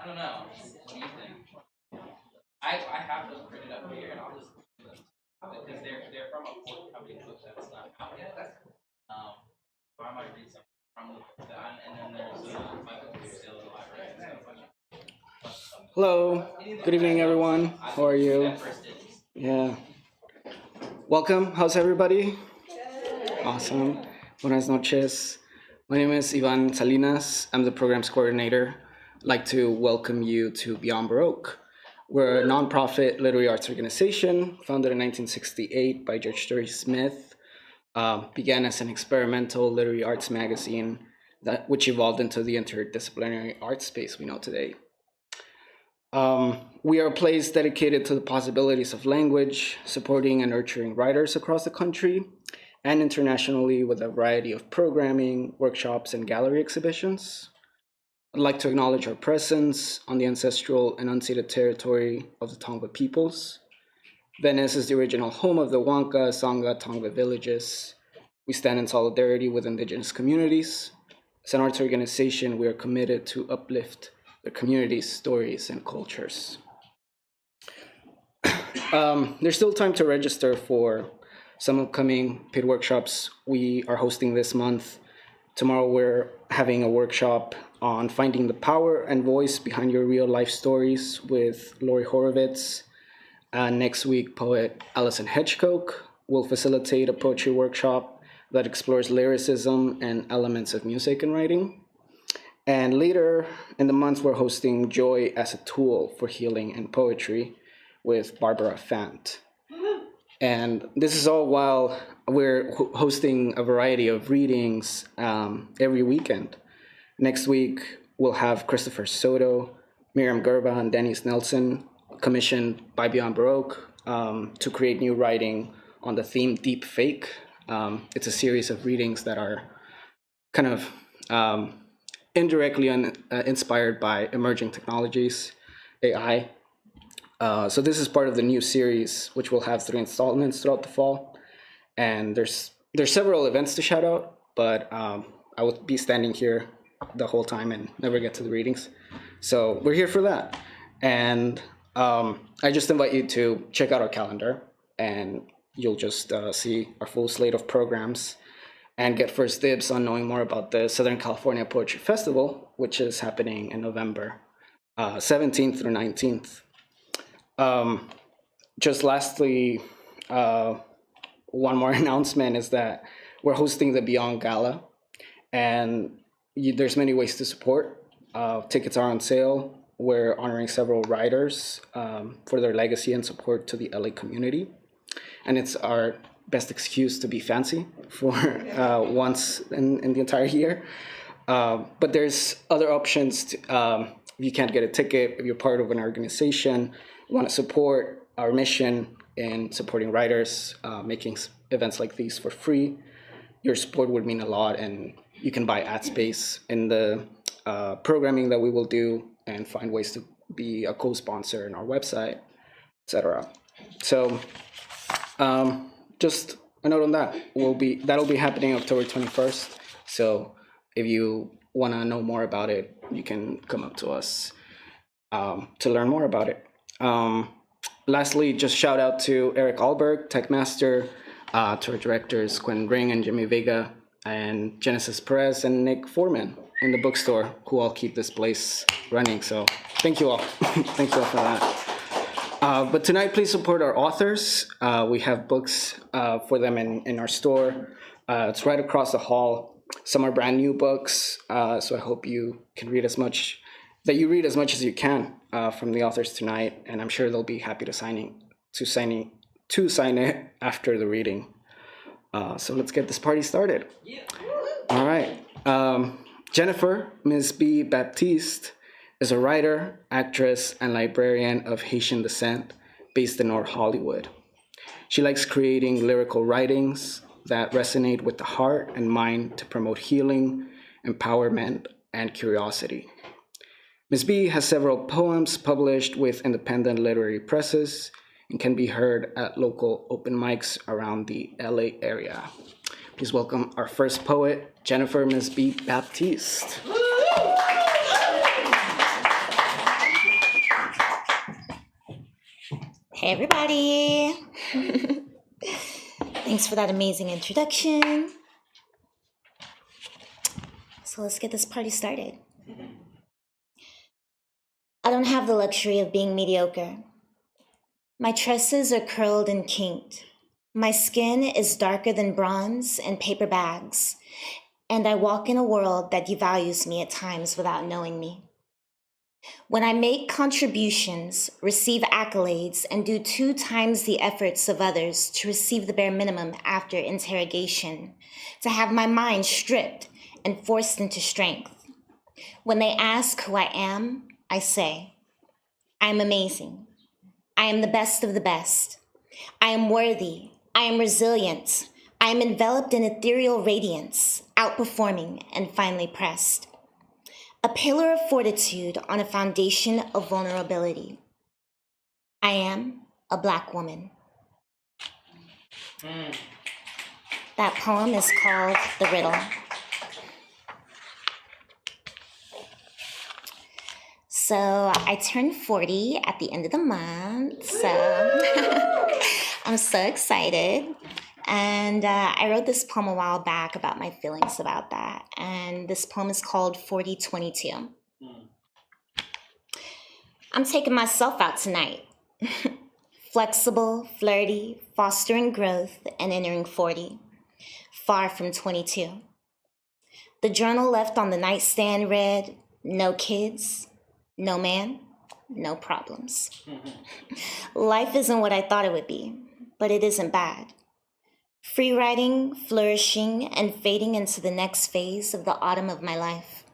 I don't know. What do you think? I have them printed up here, and I'll just because they're from a forthcoming book that's not out yet. So I might read some from the book that, and then there's my book is still in the library. And Hello, good evening, everyone. How are you? Yeah. Welcome. How's everybody? Awesome. Buenas noches. My name is Ivan Salinas. I'm the programs coordinator. I'd like to welcome you to Beyond Baroque. We're a nonprofit literary arts organization founded in 1968 by George Story Smith. Began as an experimental literary arts magazine which evolved into the interdisciplinary art space we know today. We are a place dedicated to the possibilities of language, supporting and nurturing writers across the country and internationally with a variety of programming, workshops, and gallery exhibitions. I'd like to acknowledge our presence on the ancestral and unceded territory of the Tongva peoples. Venice is the original home of the Huanca, Sangha, Tongva villages. We stand in solidarity with indigenous communities. As an arts organization, we are committed to uplift the community's stories and cultures. There's still time to register for some upcoming paid workshops we are hosting this month. Tomorrow we're having a workshop on finding the power and voice behind your real life stories with Lori Horowitz. Next week, poet Alison Hedgecock will facilitate a poetry workshop that explores lyricism and elements of music and writing. And later in the month, we're hosting Joy as a Tool for Healing and Poetry with Barbara Fant. And this is all while we're hosting a variety of readings every weekend. Next week, we'll have Christopher Soto, Miriam Gerba, and Dennis Nelson commissioned by Beyond Baroque to create new writing on the theme Deep Fake. It's a series of readings that are kind of indirectly inspired by emerging technologies, AI. So this is part of the new series, which will have 3 installments throughout the fall. And there's several events to shout out, but I would be standing here the whole time and never get to the readings. So we're here for that. And I just invite you to check out our calendar, and you'll just see our full slate of programs and get first dibs on knowing more about the Southern California Poetry Festival, which is happening in November 17th through 19th. Just lastly, one more announcement is that we're hosting the Beyond Gala, and there's many ways to support. Tickets are on sale. We're honoring several writers for their legacy and support to the LA community. And it's our best excuse to be fancy for once in the entire year. But there's other options. If you can't get a ticket, if you're part of an organization, you want to support our mission in supporting writers, making events like these for free, your support would mean a lot, and you can buy ad space in the programming that we will do and find ways to be a co-sponsor in our website, etc. So just a note on that. That'll be happening October 21st. So if you want to know more about it, you can come up to us to learn more about it. Lastly, just shout out to Eric Alberg, Tech Master, to our directors, Quentin Ring and Jimmy Vega, and Genesis Perez and Nick Foreman in the bookstore, who all keep this place running. So thank you all. Thank you all for that. But tonight, please support our authors. We have books for them in our store. It's right across the hall. Some are brand new books, so I hope you can read as much as you can from the authors tonight, and I'm sure they'll be happy to sign it after the reading. So let's get this party started. Yeah. All right. Jennifer, Ms. B. Baptiste, is a writer, actress, and librarian of Haitian descent based in North Hollywood. She likes creating lyrical writings that resonate with the heart and mind to promote healing, empowerment, and curiosity. Ms. B has several poems published with independent literary presses and can be heard at local open mics around the LA area. Please welcome our first poet, Jennifer Ms. B. Baptiste. Hey, everybody. Thanks for that amazing introduction. So let's get this party started. I don't have the luxury of being mediocre. My tresses are curled and kinked. My skin is darker than bronze and paper bags, and I walk in a world that devalues me at times without knowing me. When I make contributions, receive accolades, and do 2 times the efforts of others to receive the bare minimum after interrogation, to have my mind stripped and forced into strength. When they ask who I am, I say, I am amazing. I am the best of the best. I am worthy. I am resilient. I am enveloped in ethereal radiance, outperforming and finely pressed. A pillar of fortitude on a foundation of vulnerability. I am a Black woman. That poem is called The Riddle. So I turned 40 at the end of the month, so I'm so excited. And I wrote this poem a while back about my feelings about that. And this poem is called 4022. I'm taking myself out tonight. Flexible, flirty, fostering growth, and entering 40. Far from 22. The journal left on the nightstand read, no kids, no man, no problems. Life isn't what I thought it would be, but it isn't bad. Free riding, flourishing, and fading into the next phase of the autumn of my life.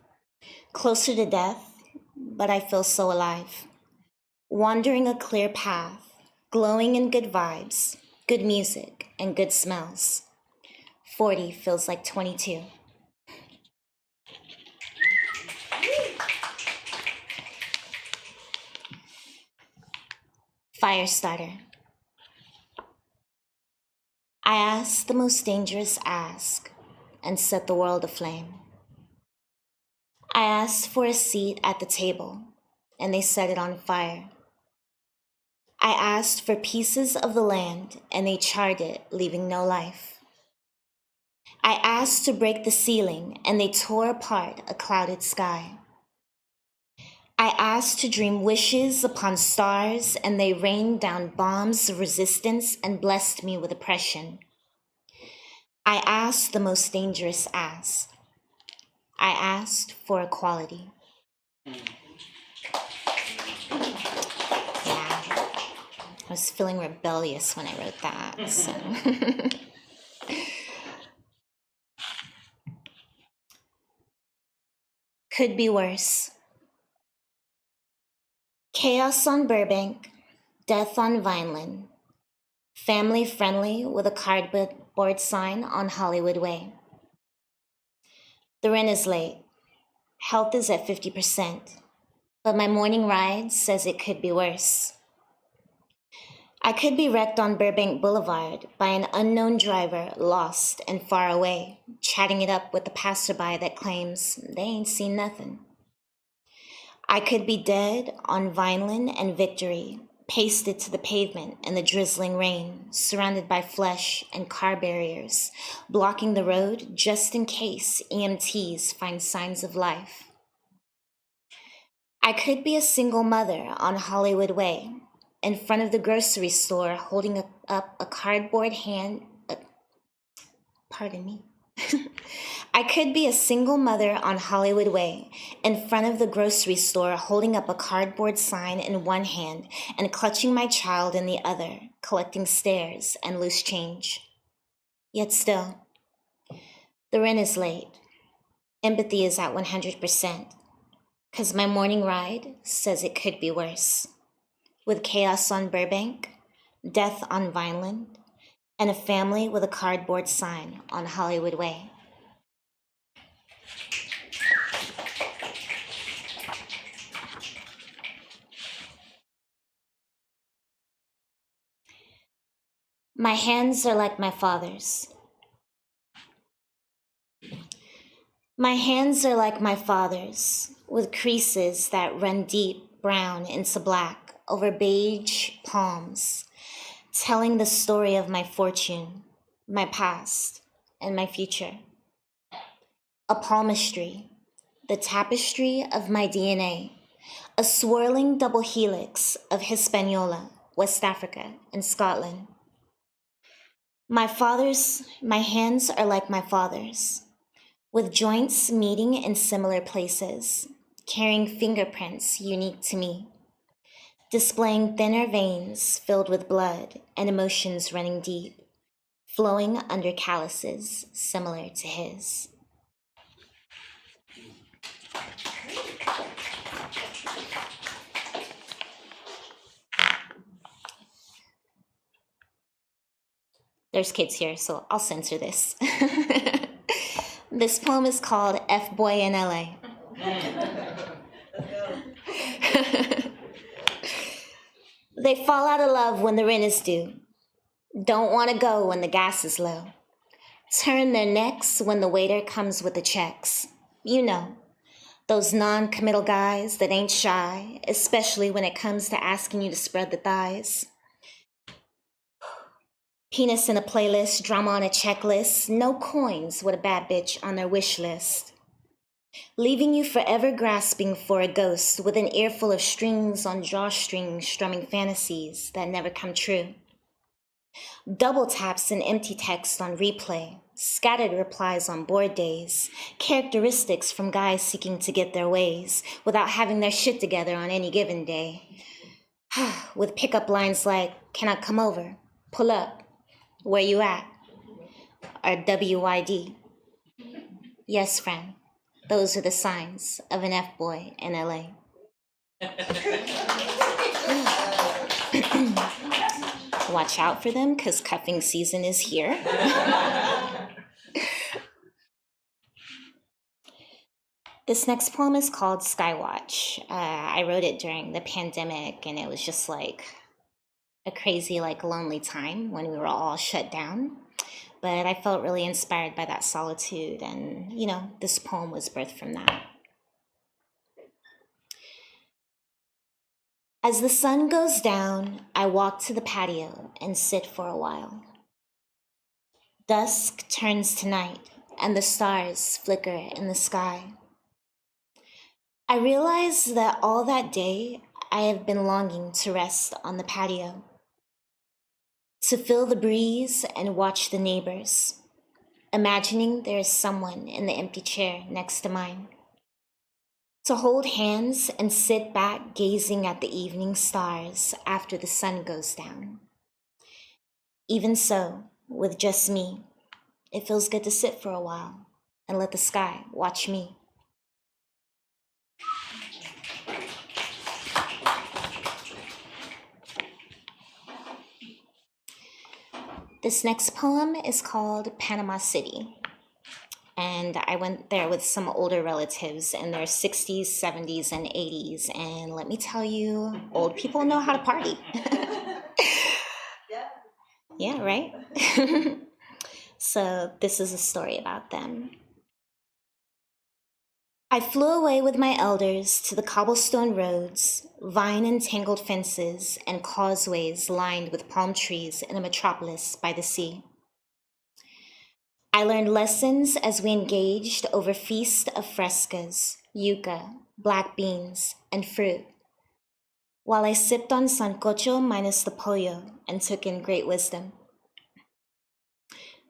Closer to death, but I feel so alive. Wandering a clear path, glowing in good vibes, good music, and good smells. 40 feels like 22. Fire starter. I asked the most dangerous ask and set the world aflame. I asked for a seat at the table and they set it on fire. I asked for pieces of the land and they charred it, leaving no life. I asked to break the ceiling and they tore apart a clouded sky. I asked to dream wishes upon stars and they rained down bombs of resistance and blessed me with oppression. I asked the most dangerous ask. I asked for equality. Yeah, I was feeling rebellious when I wrote that. So. Could be worse. Chaos on Burbank, death on Vineland. Family friendly with a cardboard sign on Hollywood Way. The rent is late. Health is at 50%, but my morning ride says it could be worse. I could be wrecked on Burbank Boulevard by an unknown driver lost and far away, chatting it up with a passerby that claims they ain't seen nothing. I could be dead on Vineland and Victory, pasted to the pavement in the drizzling rain, surrounded by flesh and car barriers, blocking the road just in case EMTs find signs of life. I could be a single mother on Hollywood Way, in front of the grocery store, holding up a cardboard hand. Pardon me. I could be a single mother on Hollywood Way, in front of the grocery store, holding up a cardboard sign in one hand and clutching my child in the other, collecting stares and loose change. Yet still, the rent is late. Empathy is at 100%, because my morning ride says it could be worse. With chaos on Burbank, death on Vineland, and a family with a cardboard sign on Hollywood Way. My hands are like my father's. My hands are like my father's, with creases that run deep brown into black over beige palms, telling the story of my fortune, my past, and my future. A palmistry, the tapestry of my DNA, a swirling double helix of Hispaniola, West Africa, and Scotland. My hands are like my father's, with joints meeting in similar places, carrying fingerprints unique to me, displaying thinner veins filled with blood and emotions running deep, flowing under calluses similar to his. There's kids here, so I'll censor this. This poem is called F-Boy in LA. They fall out of love when the rent is due. Don't want to go when the gas is low. Turn their necks when the waiter comes with the checks. You know, those non-committal guys that ain't shy, especially when it comes to asking you to spread the thighs. Penis in a playlist, drama on a checklist, no coins with a bad bitch on their wish list. Leaving you forever grasping for a ghost with an earful of strings on drawstrings strumming fantasies that never come true. Double taps and empty text on replay, scattered replies on board days, characteristics from guys seeking to get their ways without having their shit together on any given day. With pickup lines like, can I come over? Pull up. Where you at? Or WYD. Yes, friend. Those are the signs of an F-boy in LA. Watch out for them, because cuffing season is here. This next poem is called Skywatch. I wrote it during the pandemic, and it was just like a crazy, lonely time when we were all shut down. But I felt really inspired by that solitude, and, this poem was birthed from that. As the sun goes down, I walk to the patio and sit for a while. Dusk turns to night, and the stars flicker in the sky. I realize that all that day, I have been longing to rest on the patio, to feel the breeze and watch the neighbors, imagining there is someone in the empty chair next to mine. To hold hands and sit back gazing at the evening stars after the sun goes down. Even so, with just me, it feels good to sit for a while and let the sky watch me. This next poem is called Panama City. And I went there with some older relatives in their 60s, 70s, and 80s. And let me tell you, old people know how to party. Yeah, right? So this is a story about them. I flew away with my elders to the cobblestone roads, vine-entangled fences, and causeways lined with palm trees in a metropolis by the sea. I learned lessons as we engaged over feast of frescas, yuca, black beans, and fruit, while I sipped on sancocho minus the pollo and took in great wisdom.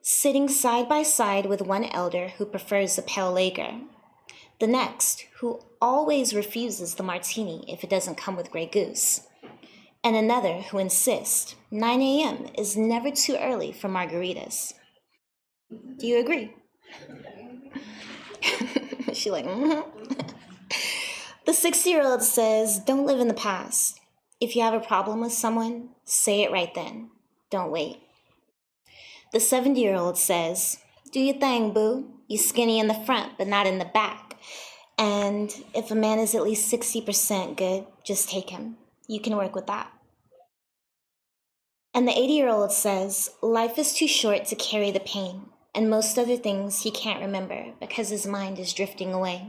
Sitting side by side with one elder who prefers a pale lager, the next who always refuses the martini if it doesn't come with Grey Goose, and another who insists 9 a.m. is never too early for margaritas. Do you agree? She mm-hmm. The 60-year-old says, don't live in the past. If you have a problem with someone, say it right then. Don't wait. The 70-year-old says, do your thing, boo. You're skinny in the front, but not in the back. And if a man is at least 60% good, just take him. You can work with that. And the 80-year-old says, life is too short to carry the pain, and most other things he can't remember because his mind is drifting away.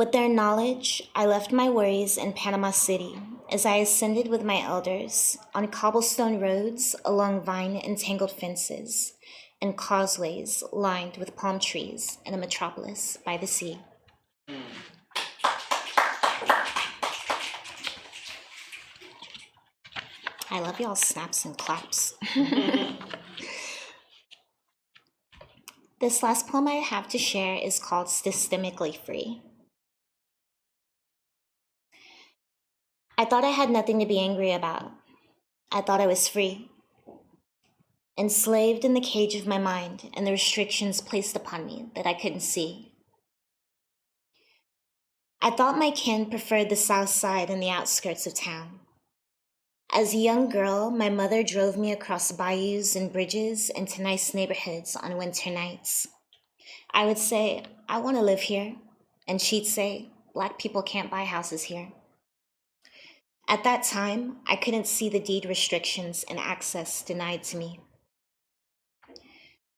With their knowledge, I left my worries in Panama City as I ascended with my elders on cobblestone roads along vine-entangled fences and causeways lined with palm trees in a metropolis by the sea. I love y'all's snaps and claps. This last poem I have to share is called Systemically Free. I thought I had nothing to be angry about. I thought I was free, enslaved in the cage of my mind and the restrictions placed upon me that I couldn't see. I thought my kin preferred the south side and the outskirts of town. As a young girl, my mother drove me across bayous and bridges into nice neighborhoods on winter nights. I would say, I want to live here, and she'd say, Black people can't buy houses here. At that time, I couldn't see the deed restrictions and access denied to me.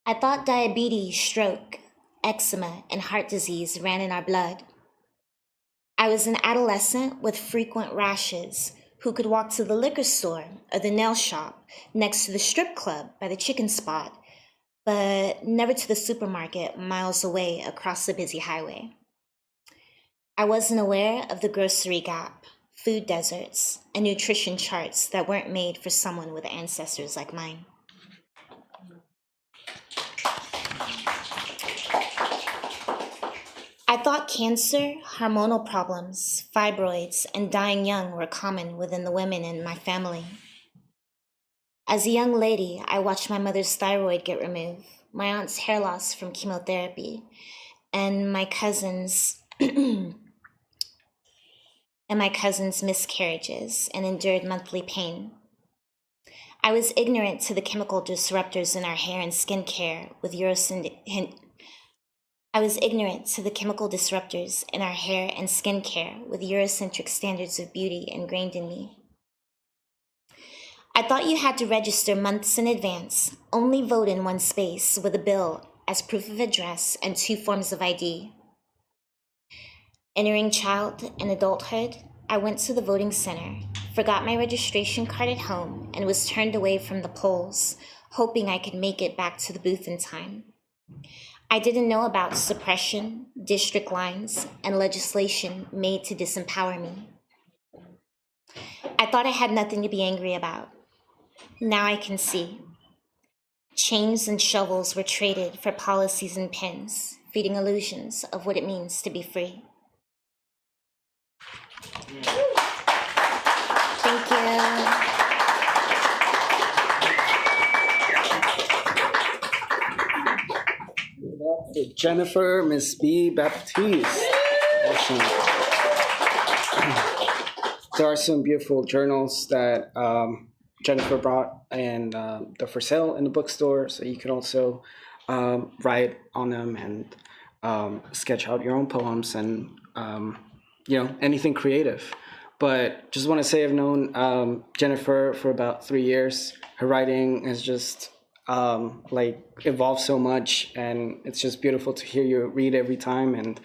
I thought diabetes, stroke, eczema, and heart disease ran in our blood. I was an adolescent with frequent rashes who could walk to the liquor store or the nail shop next to the strip club by the chicken spot, but never to the supermarket miles away across the busy highway. I wasn't aware of the grocery gap, food deserts, and nutrition charts that weren't made for someone with ancestors like mine. I thought cancer, hormonal problems, fibroids, and dying young were common within the women in my family. As a young lady, I watched my mother's thyroid get removed, my aunt's hair loss from chemotherapy, and my cousin's miscarriages and endured monthly pain. I was ignorant to the chemical disruptors in our hair and skincare with Eurocentric standards of beauty ingrained in me. I thought you had to register months in advance, only vote in one space with a bill as proof of address and 2 forms of ID. Entering child and adulthood, I went to the voting center, forgot my registration card at home, and was turned away from the polls, hoping I could make it back to the booth in time. I didn't know about suppression, district lines, and legislation made to disempower me. I thought I had nothing to be angry about. Now I can see. Chains and shovels were traded for policies and pens, feeding illusions of what it means to be free. Thank you. Jennifer, Miss B. Baptiste. Awesome. There are some beautiful journals that Jennifer brought, and they're for sale in the bookstore, so you can also write on them and sketch out your own poems and anything creative. But just want to say I've known Jennifer for about 3 years. Her writing has just evolved so much, and it's just beautiful to hear you read every time and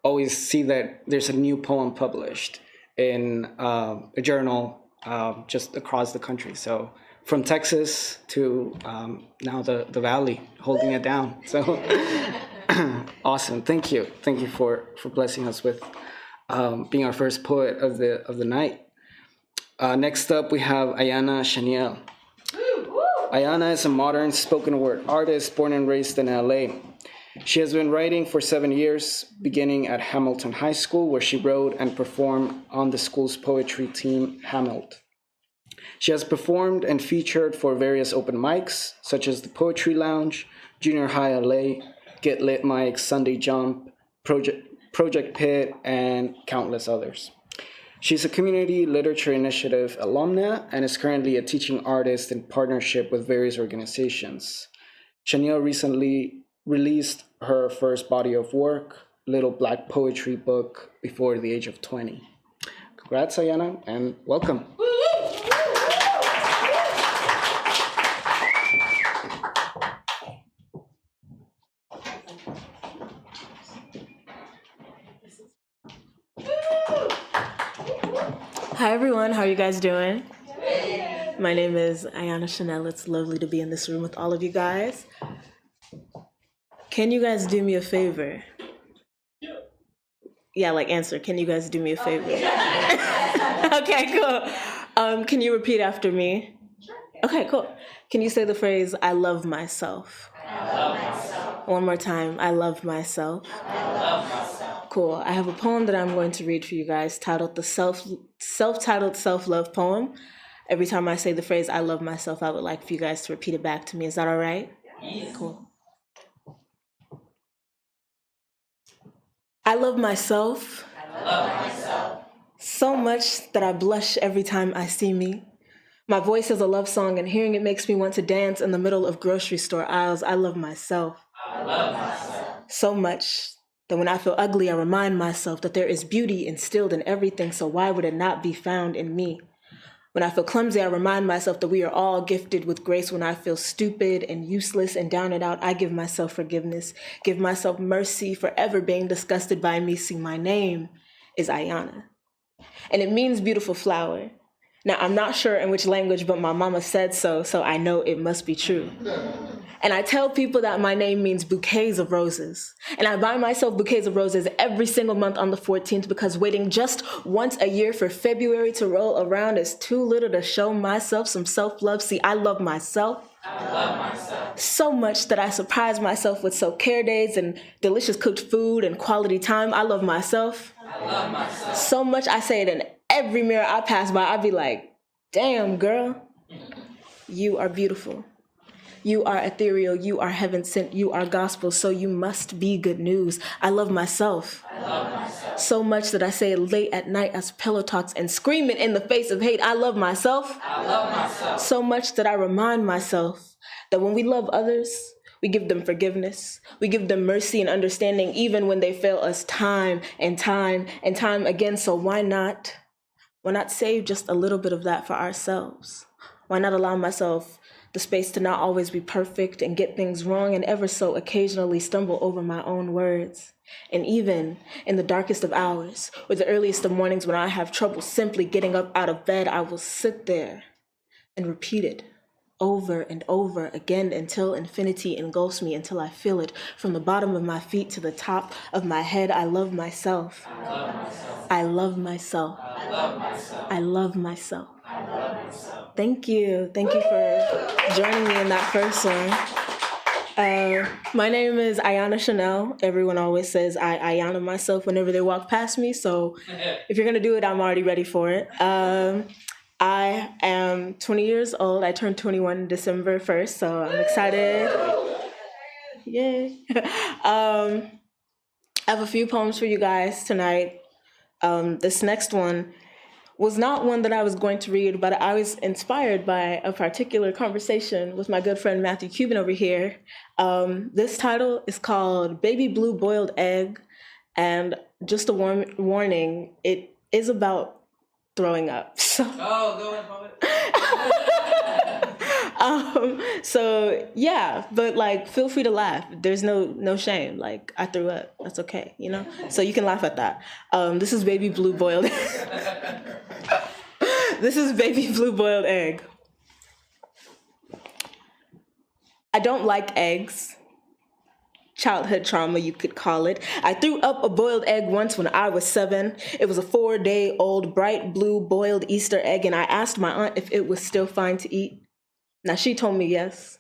always see that there's a new poem published in a journal just across the country. So from Texas to now the Valley, holding it down. So awesome. Thank you for blessing us with being our first poet of the night. Next up, we have Ayana Shaniel. Ayana is a modern spoken word artist born and raised in LA. She has been writing for 7 years, beginning at Hamilton High School, where she wrote and performed on the school's poetry team, Hamilton. She has performed and featured for various open mics, such as the Poetry Lounge, Junior High LA, Get Lit Mics, Sunday Jump, Project Pit, and countless others. She's a Community Literature Initiative alumna and is currently a teaching artist in partnership with various organizations. Shaniel recently released her first body of work, Little Black Poetry book, before the age of 20. Congrats, Ayana, and welcome. Hi everyone, how are you guys doing? My name is Ayana Chanel. It's lovely to be in this room with all of you guys. Can you guys do me a favor? Yeah, like answer. Can you guys do me a favor? Okay, cool. Can you repeat after me? Okay, cool. Can you say the phrase, I love myself? I love myself. One more time, I love myself. I love myself. Cool. I have a poem that I'm going to read for you guys titled the self-titled self-love poem. Every time I say the phrase, I love myself, I would like for you guys to repeat it back to me. Is that all right? Yes. Cool. I love myself. I love myself. So much that I blush every time I see me. My voice is a love song, and hearing it makes me want to dance in the middle of grocery store aisles. I love myself. I love myself. So much that when I feel ugly, I remind myself that there is beauty instilled in everything, so why would it not be found in me? When I feel clumsy, I remind myself that we are all gifted with grace. When I feel stupid and useless and down and out, I give myself forgiveness, give myself mercy for ever being disgusted by me. See, my name is Ayana, and it means beautiful flower. Now, I'm not sure in which language, but my mama said so I know it must be true. And I tell people that my name means bouquets of roses. And I buy myself bouquets of roses every single month on the 14th because waiting just once a year for February to roll around is too little to show myself some self-love. See, I love myself. I love myself. So much that I surprise myself with self-care days and delicious cooked food and quality time. I love myself. I love myself. So much I say it in every mirror I pass by. I be like, damn, girl, you are beautiful. You are ethereal, you are heaven sent, you are gospel, so you must be good news. I love myself. I love myself. So much that I say it late at night as pillow talks and scream it in the face of hate. I love myself. I love myself. So much that I remind myself that when we love others, we give them forgiveness. We give them mercy and understanding even when they fail us time and time and time again. So why not save just a little bit of that for ourselves? Why not allow myself the space to not always be perfect and get things wrong and ever so occasionally stumble over my own words? And even in the darkest of hours or the earliest of mornings when I have trouble simply getting up out of bed, I will sit there and repeat it over and over again until infinity engulfs me, until I feel it from the bottom of my feet to the top of my head. I love myself. I love myself. I love myself. I love myself. I love myself. I love myself. Thank you. Thank you for joining me in that first one. My name is Ayana Chanel. Everyone always says I Ayana myself whenever they walk past me. So if you're going to do it, I'm already ready for it. I am 20 years old. I turned 21 December 1st, so I'm excited. Yay. I have a few poems for you guys tonight. This next one was not one that I was going to read, but I was inspired by a particular conversation with my good friend Matthew Cuban over here. This title is called Baby Blue Boiled Egg, and just a warning, it is about throwing up. So, Go ahead, poet. So yeah, but like, feel free to laugh. There's no shame. Like, I threw up. That's okay, you know? So you can laugh at that. This is Baby Blue Boiled Egg. This is Baby Blue Boiled Egg. I don't like eggs. Childhood trauma, you could call it. I threw up a boiled egg once when I was 7. It was a 4-day-old bright blue boiled Easter egg, and I asked my aunt if it was still fine to eat. Now, she told me yes.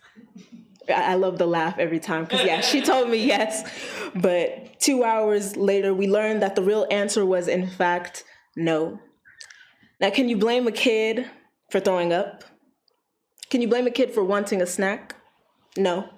I love the laugh every time, because yeah, she told me yes. But 2 hours later, we learned that the real answer was, in fact, no. Now, can you blame a kid for throwing up? Can you blame a kid for wanting a snack? No.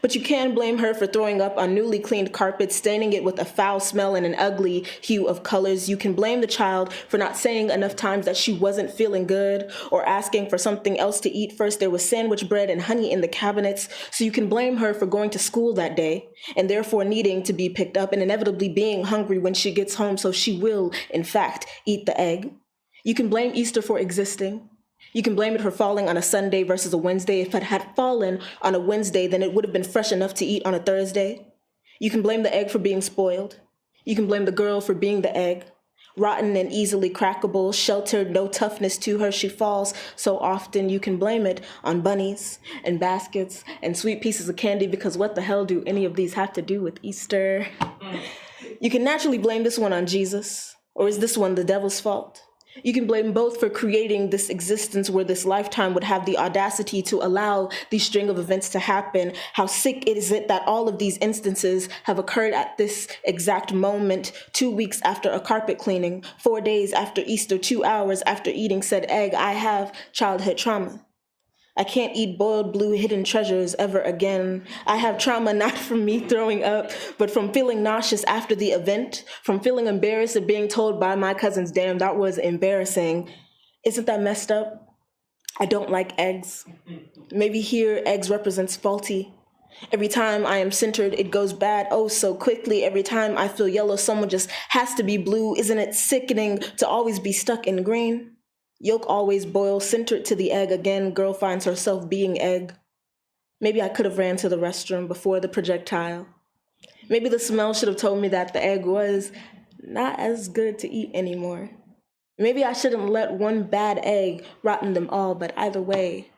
But you can blame her for throwing up on newly cleaned carpet, staining it with a foul smell and an ugly hue of colors. You can blame the child for not saying enough times that she wasn't feeling good or asking for something else to eat first. There was sandwich bread and honey in the cabinets. So you can blame her for going to school that day and therefore needing to be picked up and inevitably being hungry when she gets home. So she will, in fact, eat the egg. You can blame Easter for existing. You can blame it for falling on a Sunday versus a Wednesday. If it had fallen on a Wednesday, then it would have been fresh enough to eat on a Thursday. You can blame the egg for being spoiled. You can blame the girl for being the egg. rotten and easily crackable, sheltered, no toughness to her. She falls so often you can blame it on bunnies and baskets and sweet pieces of candy, because what the hell do any of these have to do with Easter? You can naturally blame this one on Jesus, or is this one the devil's fault? You can blame both for creating this existence where this lifetime would have the audacity to allow these string of events to happen. How sick is it that all of these instances have occurred at this exact moment, 2 weeks after a carpet cleaning, 4 days after Easter, 2 hours after eating said egg. I have childhood trauma. I can't eat boiled blue hidden treasures ever again. I have trauma not from me throwing up, but from feeling nauseous after the event, from feeling embarrassed of being told by my cousins, damn, that was embarrassing. Isn't that messed up? I don't like eggs. Maybe here eggs represents faulty. Every time I am centered, it goes bad oh so quickly. Every time I feel yellow, someone just has to be blue. Isn't it sickening to always be stuck in green? Yolk always boils, centered to the egg again. Girl finds herself being egg. Maybe I could have ran to the restroom before the projectile. Maybe the smell should have told me that the egg was not as good to eat anymore. Maybe I shouldn't let one bad egg rotten them all, but either way,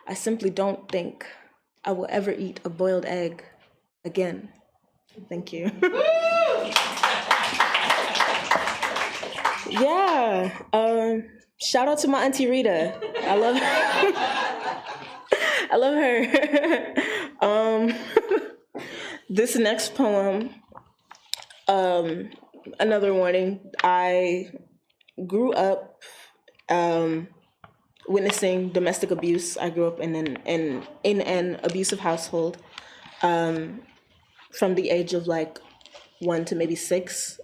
I simply don't think I will ever eat a boiled egg again. Thank you. Yeah. Shout out to my auntie Rita. I love her. I love her. This next poem, another warning. I grew up witnessing domestic abuse. I grew up in an abusive household from the age of like 1 to maybe 6,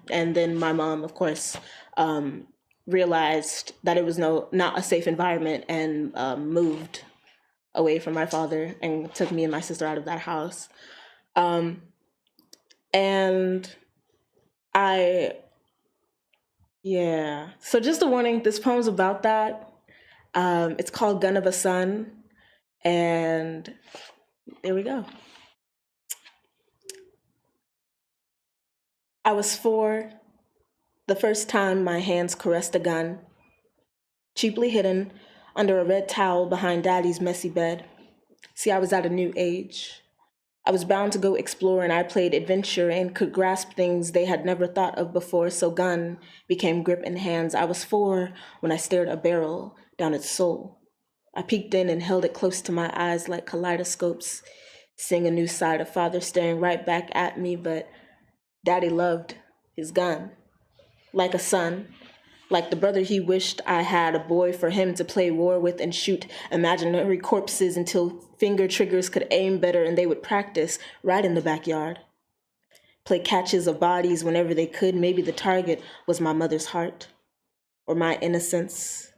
and then my mom, of course, realized that it was not a safe environment and moved away from my father and took me and my sister out of that house. So just a warning, this poem's about that. It's called Gun of a Son, and there we go. I was 4, the first time my hands caressed a gun, cheaply hidden under a red towel behind Daddy's messy bed. See, I was at a new age. I was bound to go explore, and I played adventure and could grasp things they had never thought of before, so gun became grip in hands. I was 4 when I stared a barrel down its soul. I peeked in and held it close to my eyes like kaleidoscopes, seeing a new side of father staring right back at me, but Daddy loved his gun. Like a son, like the brother he wished I had, a boy for him to play war with and shoot imaginary corpses until finger triggers could aim better and they would practice right in the backyard. Play catches of bodies whenever they could. Maybe the target was my mother's heart or my innocence.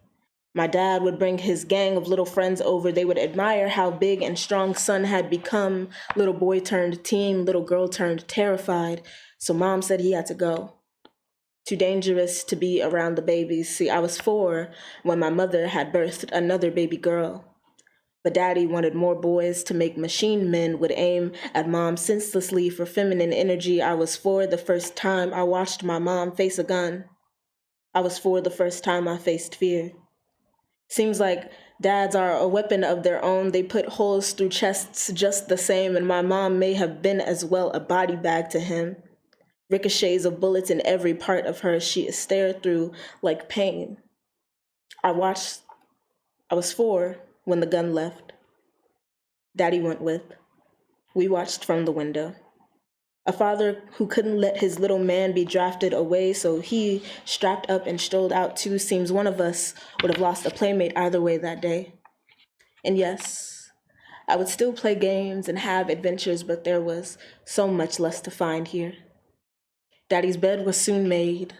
My dad would bring his gang of little friends over. They would admire how big and strong son had become. Little boy turned teen, little girl turned terrified. So mom said he had to go. Too dangerous to be around the babies. See, I was 4 when my mother had birthed another baby girl. But Daddy wanted more boys to make machine men would aim at mom senselessly for feminine energy. I was 4 the first time I watched my mom face a gun. I was 4 the first time I faced fear. Seems like dads are a weapon of their own. They put holes through chests just the same, and my mom may have been as well a body bag to him. Ricochets of bullets in every part of her she stared through like pain. I was 4 when the gun left. Daddy went with. We watched from the window. A father who couldn't let his little man be drafted away, so he strapped up and strolled out too. Seems one of us would have lost a playmate either way that day. And yes, I would still play games and have adventures, but there was so much less to find here. Daddy's bed was soon made,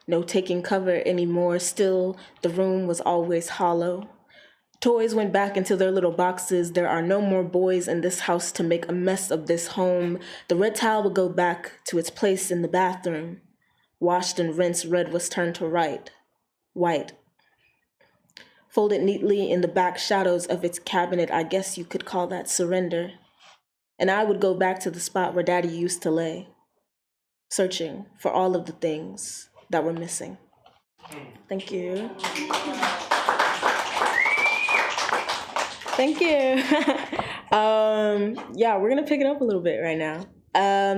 no taking cover anymore. Still, the room was always hollow. Toys went back into their little boxes. There are no more boys in this house to make a mess of this home. The red towel would go back to its place in the bathroom. Washed and rinsed, red was turned to white. Folded neatly in the back shadows of its cabinet, I guess you could call that surrender. And I would go back to the spot where Daddy used to lay, searching for all of the things that we're missing. Thank you. Thank you. Yeah, we're gonna pick it up a little bit right now.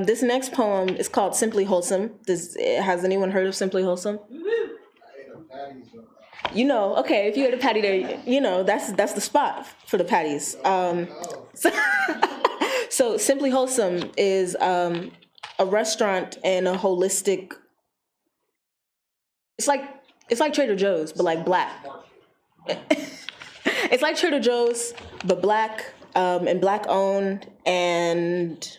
This next poem is called Simply Wholesome. Has anyone heard of Simply Wholesome? You know, okay, if you had a patty there, you know, that's the spot for the patties. So Simply Wholesome is a restaurant and a holistic. It's like Trader Joe's, but like black. It's like Trader Joe's, but black, and black owned, and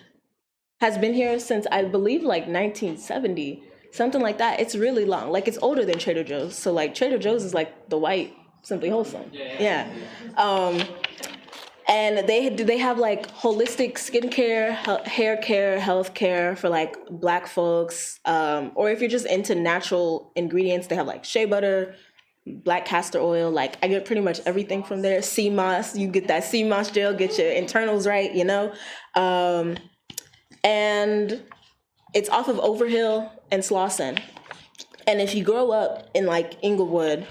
has been here since I believe like 1970, something like that. It's really long. Like it's older than Trader Joe's. So like Trader Joe's is like the white Simply Wholesome. Yeah. And they have like holistic skincare, hair care, health care for like black folks. Or if you're just into natural ingredients, they have like shea butter, black castor oil. Like I get pretty much everything from there. Sea moss, you get that sea moss gel, get your internals right, you know. And it's off of Overhill and Slauson. And if you grow up in like Inglewood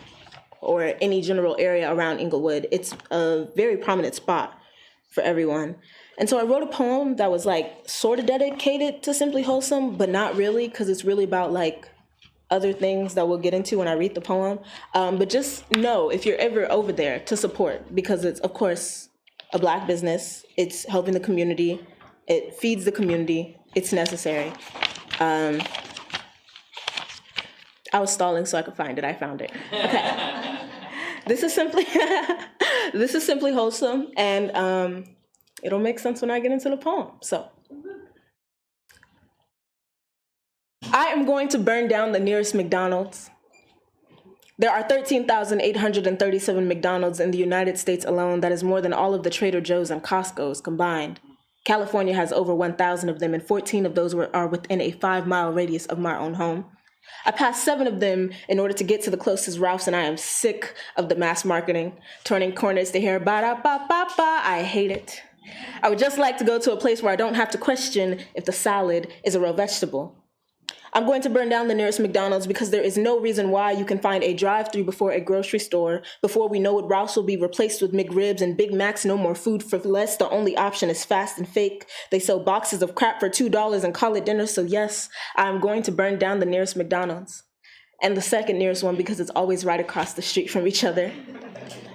or any general area around Inglewood, it's a very prominent spot for everyone. And so I wrote a poem that was like sort of dedicated to Simply Wholesome, but not really, because it's really about like other things that we'll get into when I read the poem. But just know if you're ever over there to support, because it's of course a black business. It's helping the community. It feeds the community. It's necessary. I was stalling so I could find it. I found it. Okay. This is simply wholesome, and it'll make sense when I get into the poem. So, I am going to burn down the nearest McDonald's. There are 13,837 McDonald's in the United States alone. That is more than all of the Trader Joe's and Costco's combined. California has over 1,000 of them, and 14 of those are within a 5-mile radius of my own home. I passed 7 of them in order to get to the closest Ralph's, and I am sick of the mass marketing, turning corners to hear ba-da-ba-ba-ba. I hate it. I would just like to go to a place where I don't have to question if the salad is a real vegetable. I'm going to burn down the nearest McDonald's because there is no reason why you can find a drive-thru before a grocery store. Before we know it, Ralph's will be replaced with McRibs and Big Macs. No more food for less. The only option is fast and fake. They sell boxes of crap for $2 and call it dinner. So yes, I'm going to burn down the nearest McDonald's. And the second nearest one because it's always right across the street from each other.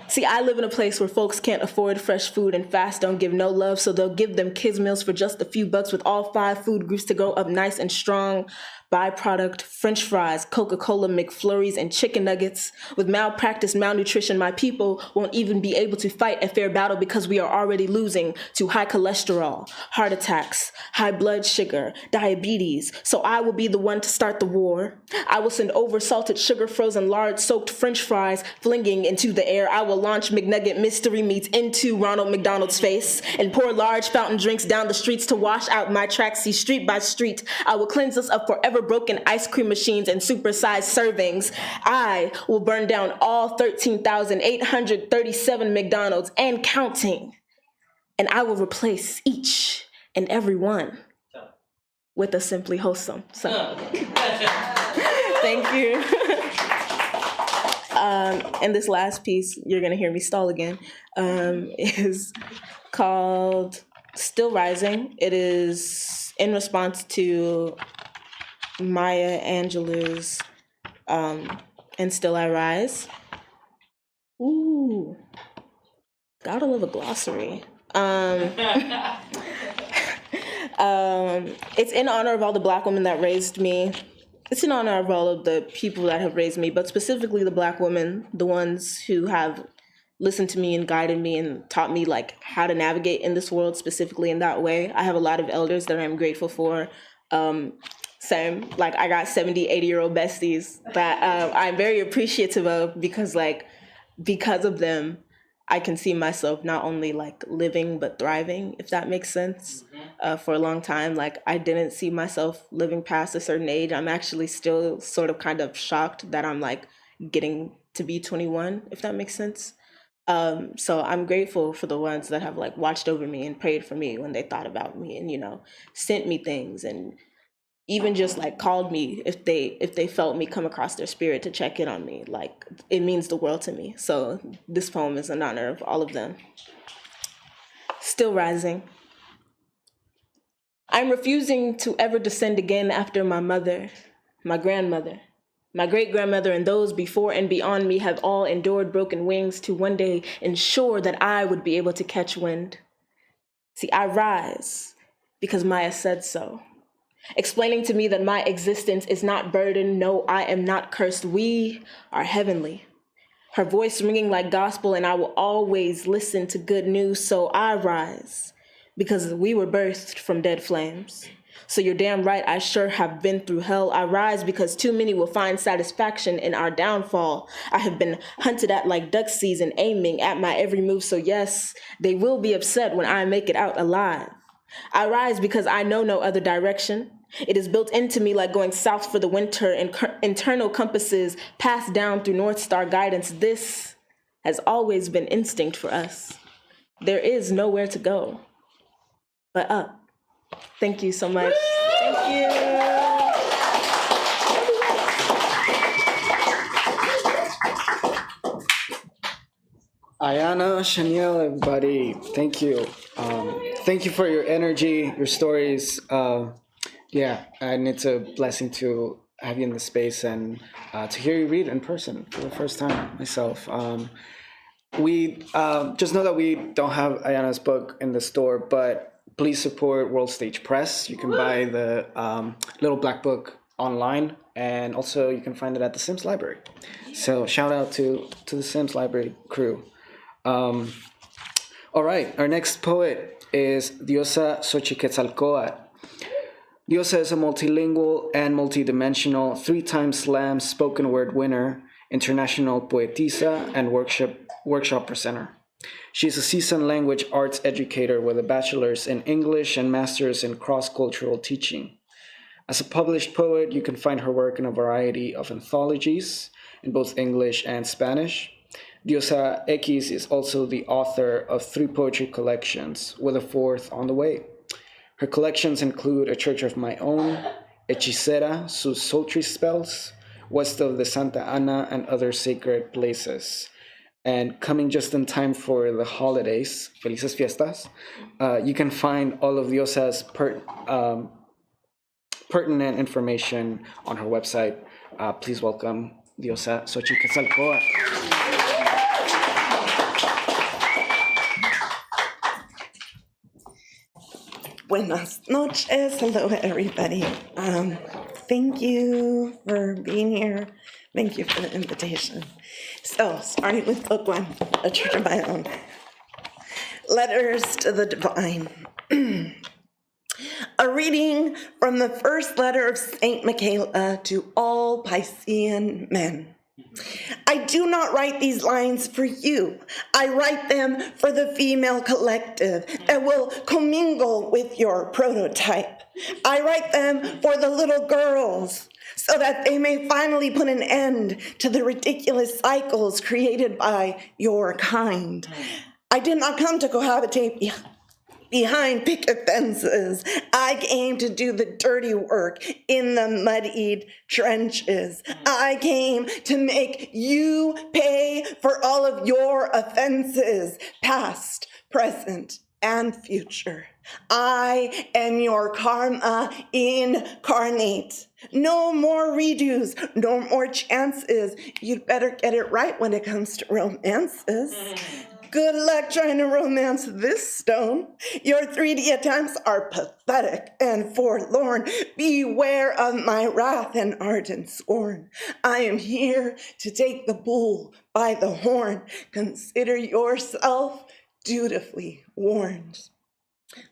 See, I live in a place where folks can't afford fresh food and fast don't give no love, so they'll give them kids' meals for just a few bucks with all 5 food groups to go up nice and strong. Byproduct, French fries, Coca-Cola, McFlurries, and chicken nuggets. With malpractice, malnutrition, my people won't even be able to fight a fair battle because we are already losing to high cholesterol, heart attacks, high blood sugar, diabetes. So I will be the one to start the war. I will send over salted sugar, frozen lard-soaked French fries flinging into the air. I will launch McNugget mystery meats into Ronald McDonald's face and pour large fountain drinks down the streets to wash out my tracks, see street by street. I will cleanse us of forever broken ice cream machines and supersized servings. I will burn down all 13,837 McDonald's and counting. And I will replace each and every one with a Simply Wholesome. So, thank you. And this last piece, you're gonna hear me stall again, is called Still Rising. It is in response to Maya Angelou's And Still I Rise. Ooh, gotta love a glossary. It's in honor of all the Black women that raised me. It's in honor of all of the people that have raised me, but specifically the Black women, the ones who have listened to me and guided me and taught me like how to navigate in this world specifically in that way. I have a lot of elders that I'm grateful for. Same, like I got 70, 80-year-old besties that I'm very appreciative of because of them, I can see myself not only like living but thriving, if that makes sense. For a long time, like I didn't see myself living past a certain age. I'm actually still sort of kind of shocked that I'm like getting to be 21, if that makes sense. So I'm grateful for the ones that have like watched over me and prayed for me when they thought about me and, you know, sent me things and even just like called me if they felt me come across their spirit to check in on me. Like, it means the world to me. So this poem is in honor of all of them. Still rising. I'm refusing to ever descend again after my mother, my grandmother. My great-grandmother and those before and beyond me have all endured broken wings to one day ensure that I would be able to catch wind. See, I rise because Maya said so, explaining to me that my existence is not burdened. No, I am not cursed. We are heavenly. Her voice ringing like gospel, and I will always listen to good news. So I rise because we were birthed from dead flames. So you're damn right, I sure have been through hell. I rise because too many will find satisfaction in our downfall. I have been hunted at like duck season, aiming at my every move. So yes, they will be upset when I make it out alive. I rise because I know no other direction. It is built into me like going south for the winter, and internal compasses passed down through North Star guidance. This has always been instinct for us. There is nowhere to go but up. Thank you so much. Thank you. Ayana, Shaniel, everybody, thank you. Thank you for your energy, your stories. Yeah, and it's a blessing to have you in the space and to hear you read in person for the first time myself. We just know that we don't have Ayana's book in the store, but please support World Stage Press. You can buy the Little Black Book online, and also you can find it at the Sims Library. So shout out to the Sims Library crew. All right, our next poet is Diosa Xochiquetzalcoatl. Diosa is a multilingual and multidimensional 3-time slam spoken word winner, international poetisa, and workshop presenter. She's a seasoned language arts educator with a bachelor's in English and master's in cross-cultural teaching. As a published poet, you can find her work in a variety of anthologies in both English and Spanish. Diosa X is also the author of 3 poetry collections, with a 4th on the way. Her collections include A Church of My Own, Hechicera, sus sultry spells, West of the Santa Ana, and Other Sacred Places. And coming just in time for the holidays, Felices Fiestas, you can find all of Diosa's pertinent information on her website. Please welcome Diosa Xochiquetzalcoatl. Buenas noches. Hello, everybody. Thank you for being here. Thank you for the invitation. So, starting with book 1, A Church of My Own. Letters to the Divine. A reading from the first letter of Saint Michaela to all Piscean men. I do not write these lines for you. I write them for the female collective that will commingle with your prototype. I write them for the little girls so that they may finally put an end to the ridiculous cycles created by your kind. I did not come to cohabitate behind picket fences. I came to do the dirty work in the muddied trenches. I came to make you pay for all of your offenses, past, present, and future. I am your karma incarnate. No more redos, no more chances. You'd better get it right when it comes to romances. Good luck trying to romance this stone. Your 3D attempts are pathetic and forlorn. Beware of my wrath and ardent scorn. I am here to take the bull by the horn. Consider yourself dutifully warned.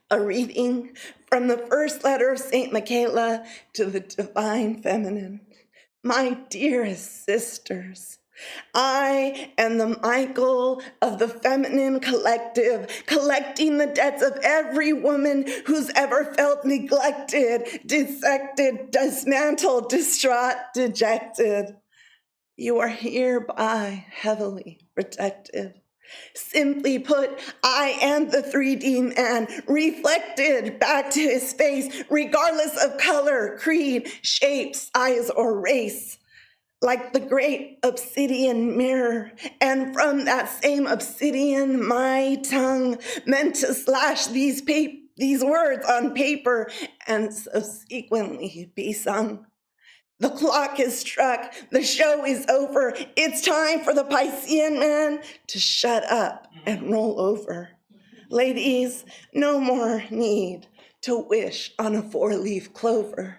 A reading from the first letter of Saint Michaela to the Divine Feminine. My dearest sisters, I am the Michael of the feminine collective, collecting the debts of every woman who's ever felt neglected, dissected, dismantled, distraught, dejected. You are hereby heavily protected. Simply put, I am the 3D man, reflected back to his face, regardless of color, creed, shape, size, or race. Like the great obsidian mirror, and from that same obsidian, my tongue meant to slash these words on paper and subsequently be sung. The clock is struck, the show is over, it's time for the Piscean man to shut up and roll over. Ladies, no more need to wish on a 4-leaf clover.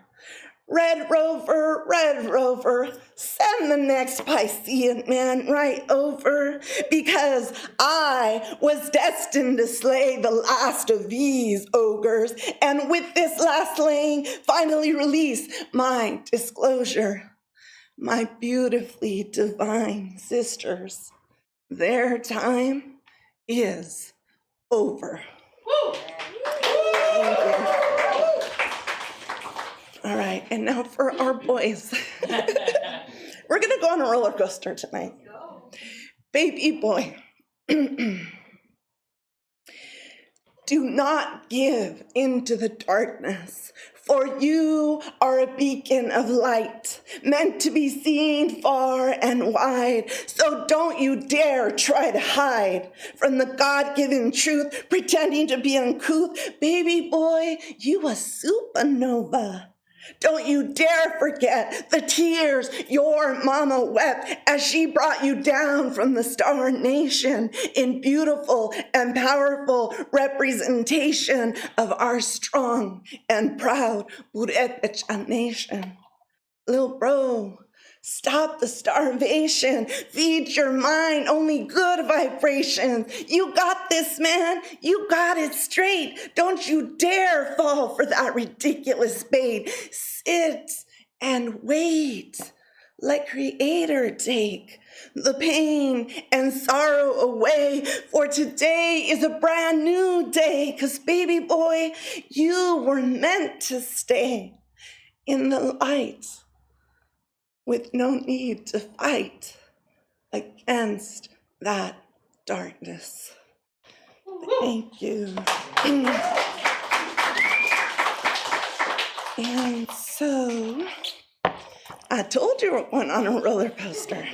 Red Rover, send the next Piscean man right over, because I was destined to slay the last of these ogres, and with this last slaying, finally release my disclosure. My beautifully divine sisters, their time is over. Woo! Thank you. All right, and now for our boys. We're gonna go on a roller coaster tonight. Baby boy, do not give into the darkness, for you are a beacon of light, meant to be seen far and wide. So don't you dare try to hide from the God-given truth, pretending to be uncouth. Baby boy, you a supernova. Don't you dare forget the tears your mama wept as she brought you down from the star nation in beautiful and powerful representation of our strong and proud Purepecha nation. Lil' bro, stop the starvation. Feed your mind only good vibrations. You got this, man. You got it straight. Don't you dare fall for that ridiculous bait. Sit and wait. Let Creator take the pain and sorrow away, for today is a brand new day. 'Cause baby boy, you were meant to stay in the light, with no need to fight against that darkness. Thank you. And so, I told you we're going on a roller coaster.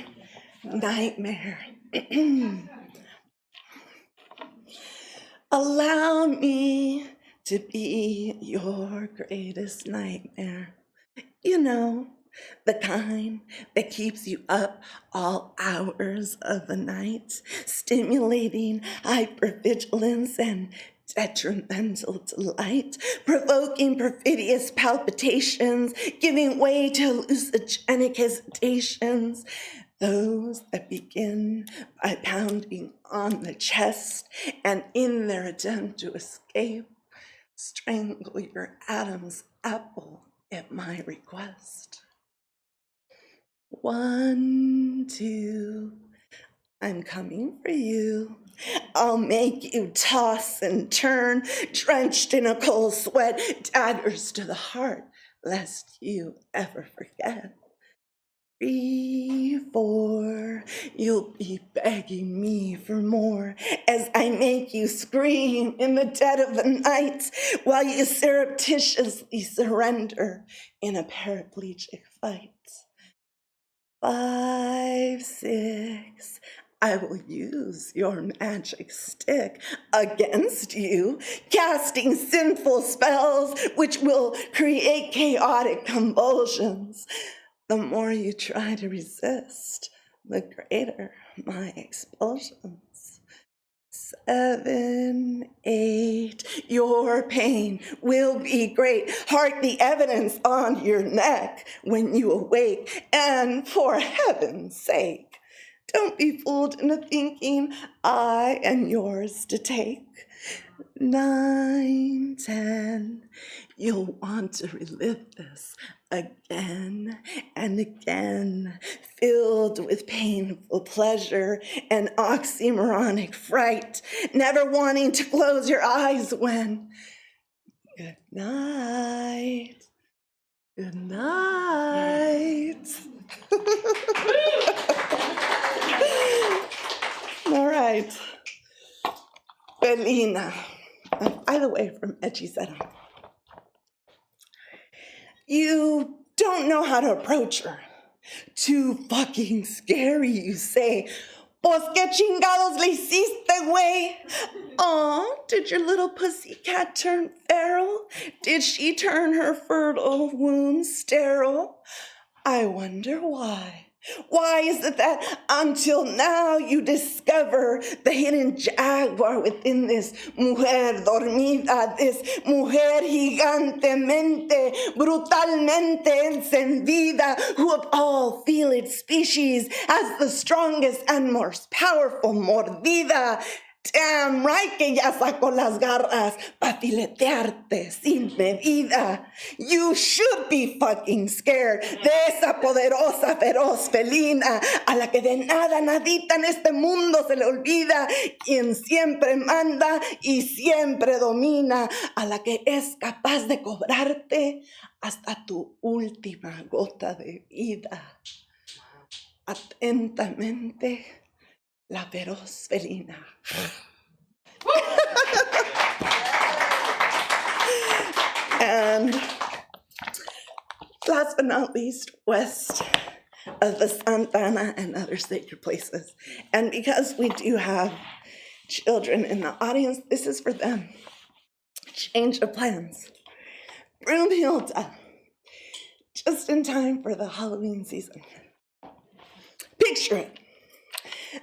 Nightmare. Allow me to be your greatest nightmare. You know, the kind that keeps you up all hours of the night, stimulating hypervigilance and detrimental delight, provoking perfidious palpitations, giving way to hallucinogenic hesitations, those that begin by pounding on the chest and in their attempt to escape, strangle your Adam's apple at my request. 1, 2, I'm coming for you. I'll make you toss and turn, drenched in a cold sweat, daggers to the heart, lest you ever forget. 3, 4, you'll be begging me for more as I make you scream in the dead of the night while you surreptitiously surrender in a paraplegic fight. 5, 6, I will use your magic stick against you, casting sinful spells which will create chaotic convulsions. The more you try to resist, the greater my expulsions. 7, 8, your pain will be great. Hark the evidence on your neck when you awake. And for heaven's sake, don't be fooled into thinking I am yours to take. 9, 10, you'll want to relive this again and again, filled with painful pleasure and oxymoronic fright, never wanting to close your eyes when, good night, good night. All right. Felina. By the way, from Hechicera. You don't know how to approach her. Too fucking scary, you say. Pues que chingados le hiciste, güey? Aw, did your little pussycat turn feral? Did she turn her fertile womb sterile? I wonder why. Why is it that until now you discover the hidden jaguar within this mujer dormida, this mujer gigantemente, brutalmente encendida, who of all felid species has the strongest and most powerful mordida? Damn right que ya sacó las garras pa' filetearte sin medida. You should be fucking scared de esa poderosa, feroz felina a la que de nada, nadita en este mundo se le olvida, quien siempre manda y siempre domina, a la que es capaz de cobrarte hasta tu última gota de vida. Atentamente, la feroz felina. And last but not least, west of the Santa Ana and other sacred places. And because we do have children in the audience, this is for them. Change of plans. Broomhilda, just in time for the Halloween season. Picture it.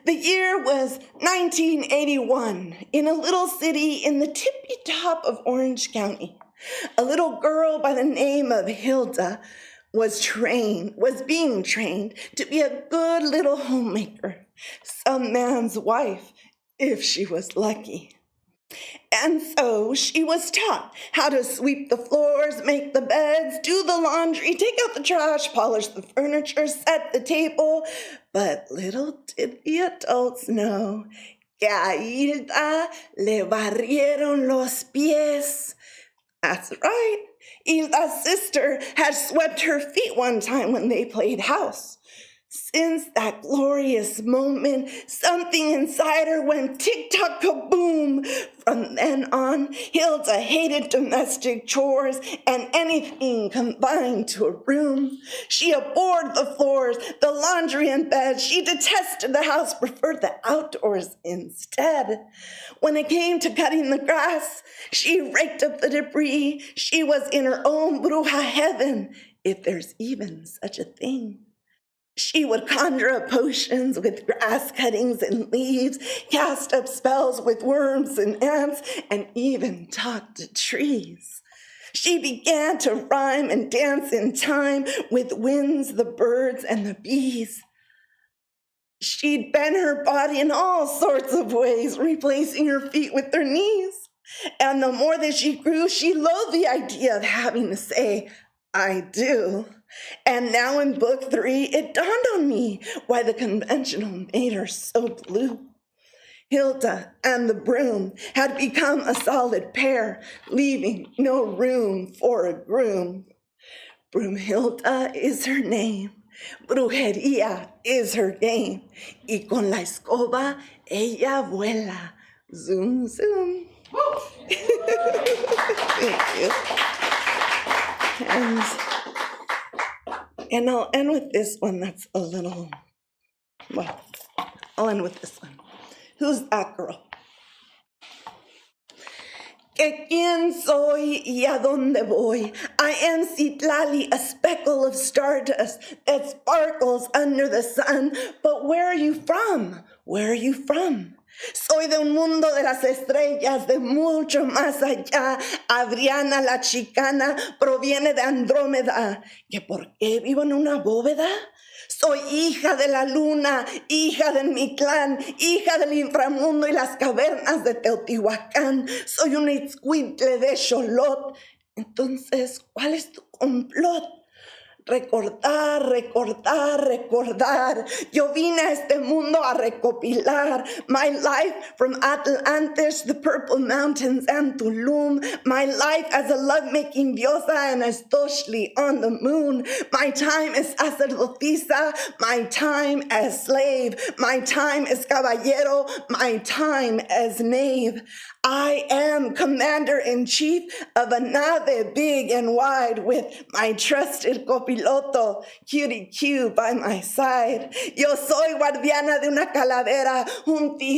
The year was 1981 in a little city in the tippy top of Orange County. A little girl by the name of Hilda was being trained to be a good little homemaker, some man's wife, if she was lucky. And so she was taught how to sweep the floors, make the beds, do the laundry, take out the trash, polish the furniture, set the table. But little did the adults know que a Hilda le barrieron los pies. That's right. Hilda's sister had swept her feet one time when they played house. Since that glorious moment, something inside her went tick-tock kaboom. From then on, Hilda hated domestic chores and anything confined to a room. She abhorred the floors, the laundry and bed. She detested the house, preferred the outdoors instead. When it came to cutting the grass, she raked up the debris. She was in her own bruja heaven, if there's even such a thing. She would conjure up potions with grass cuttings and leaves, cast up spells with worms and ants, and even talk to trees. She began to rhyme and dance in time with winds, the birds, and the bees. She'd bend her body in all sorts of ways, replacing her feet with her knees. And the more that she grew, she loathed the idea of having to say, I do. And now in book 3, it dawned on me why the conventional made her so blue. Hilda and the broom had become a solid pair, leaving no room for a groom. Broomhilda is her name. Brujería is her game. Y con la escoba, ella vuela. Zoom, zoom. Thank you. And I'll end with this one that's a little, well, I'll end with this one. Who's that girl? Que quién soy y a dónde voy. I am Citlali, a speckle of stardust that sparkles under the sun. But where are you from? Where are you from? Soy de un mundo de las estrellas, de mucho más allá. Adriana la chicana proviene de Andrómeda. ¿Que por qué vivo en una bóveda? Soy hija de la luna, hija de mi clan, hija del inframundo y las cavernas de Teotihuacán. Soy un itzcuintle de Xolot. Entonces, ¿cuál es tu complot? Recordar, recordar, recordar. Yo vine a este mundo a recopilar my life from Atlantis, the Purple Mountains, and Tulum. My life as a love-making diosa and as Toshli on the moon. My time as sacerdotisa, my time as slave, my time as caballero, my time as knave. I am commander-in-chief of a nave big and wide with my trusted copiloto, Cutie Q, by my side. Yo soy guardiana de una calavera,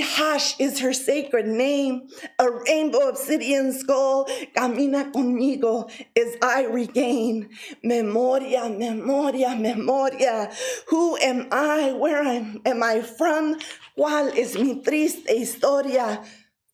Hash is her sacred name. A rainbow obsidian skull, camina conmigo as I regain. Memoria, memoria, memoria. Who am I? Where am I from? ¿Cuál es mi triste historia?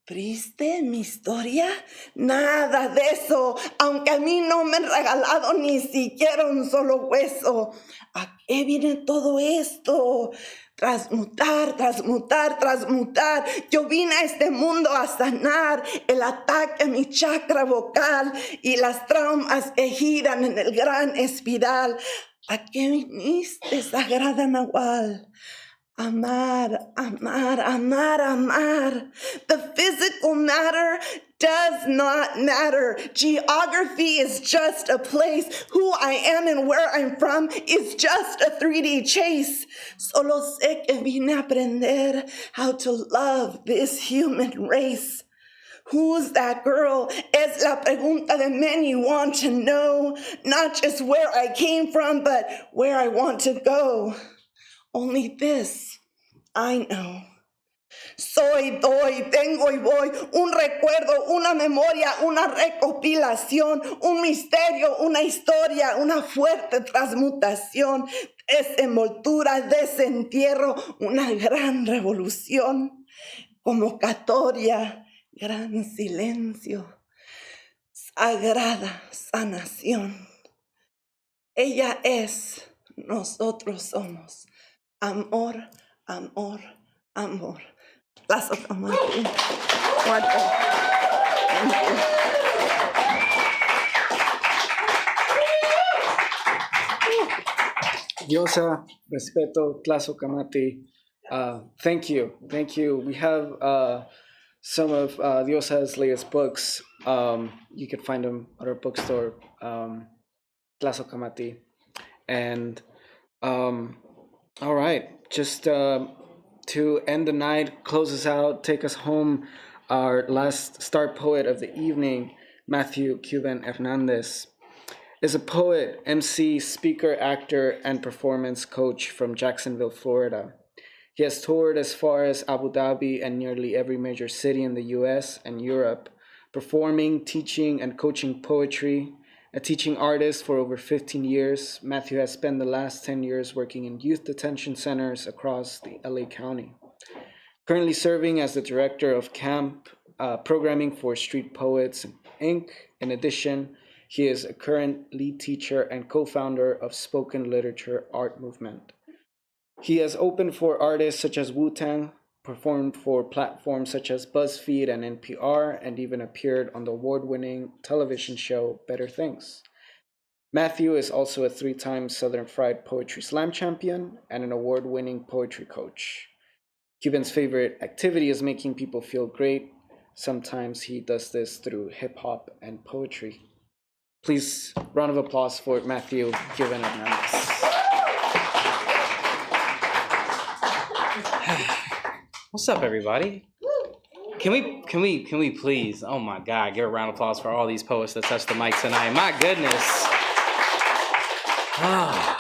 ¿Triste mi historia? Nada de eso, aunque a mí no me han regalado ni siquiera un solo hueso. ¿A qué viene todo esto? Transmutar, transmutar, transmutar. Yo vine a este mundo a sanar el ataque a mi chakra vocal y las traumas que giran en el gran espiral. ¿A qué viniste, sagrada Nahual? Amar, amar, amar, amar. The physical matter does not matter. Geography is just a place. Who I am and where I'm from is just a 3D chase. Solo sé que vine a aprender how to love this human race. Who's that girl? Es la pregunta de many want to know. Not just where I came from, but where I want to go. Only this I know. Soy, doy, tengo y voy, un recuerdo, una memoria, una recopilación, un misterio, una historia, una fuerte transmutación, desenvoltura, desentierro, una gran revolución, convocatoria, gran silencio, sagrada sanación. Ella es, nosotros somos. Amor, amor, amor. Plaza Tomate. Cuarto. Diosa, respeto, Tlazo Kamati. Thank you. We have some of Diosa's latest books. You can find them at our bookstore, Tlazo Kamati. And all right, just to end the night, close us out, take us home, our last star poet of the evening, Matthew Cuban Hernandez, is a poet, MC, speaker, actor, and performance coach from Jacksonville, Florida. He has toured as far as Abu Dhabi and nearly every major city in the US and Europe, performing, teaching, and coaching poetry. A teaching artist for over 15 years, Matthew has spent the last 10 years working in youth detention centers across the LA County. Currently serving as the director of camp programming for Street Poets Inc. In addition, he is a current lead teacher and co-founder of Spoken Literature Art Movement. He has opened for artists such as Wu-Tang, performed for platforms such as BuzzFeed and NPR, and even appeared on the award-winning television show Better Things. Matthew is also a 3-time Southern Fried Poetry Slam champion and an award-winning poetry coach. Cuban's favorite activity is making people feel great. Sometimes he does this through hip-hop and poetry. Please, round of applause for Matthew Cuban Hernandez. What's up, everybody? Can we please, oh my God, give a round of applause for all these poets that touched the mic tonight. My goodness. Oh,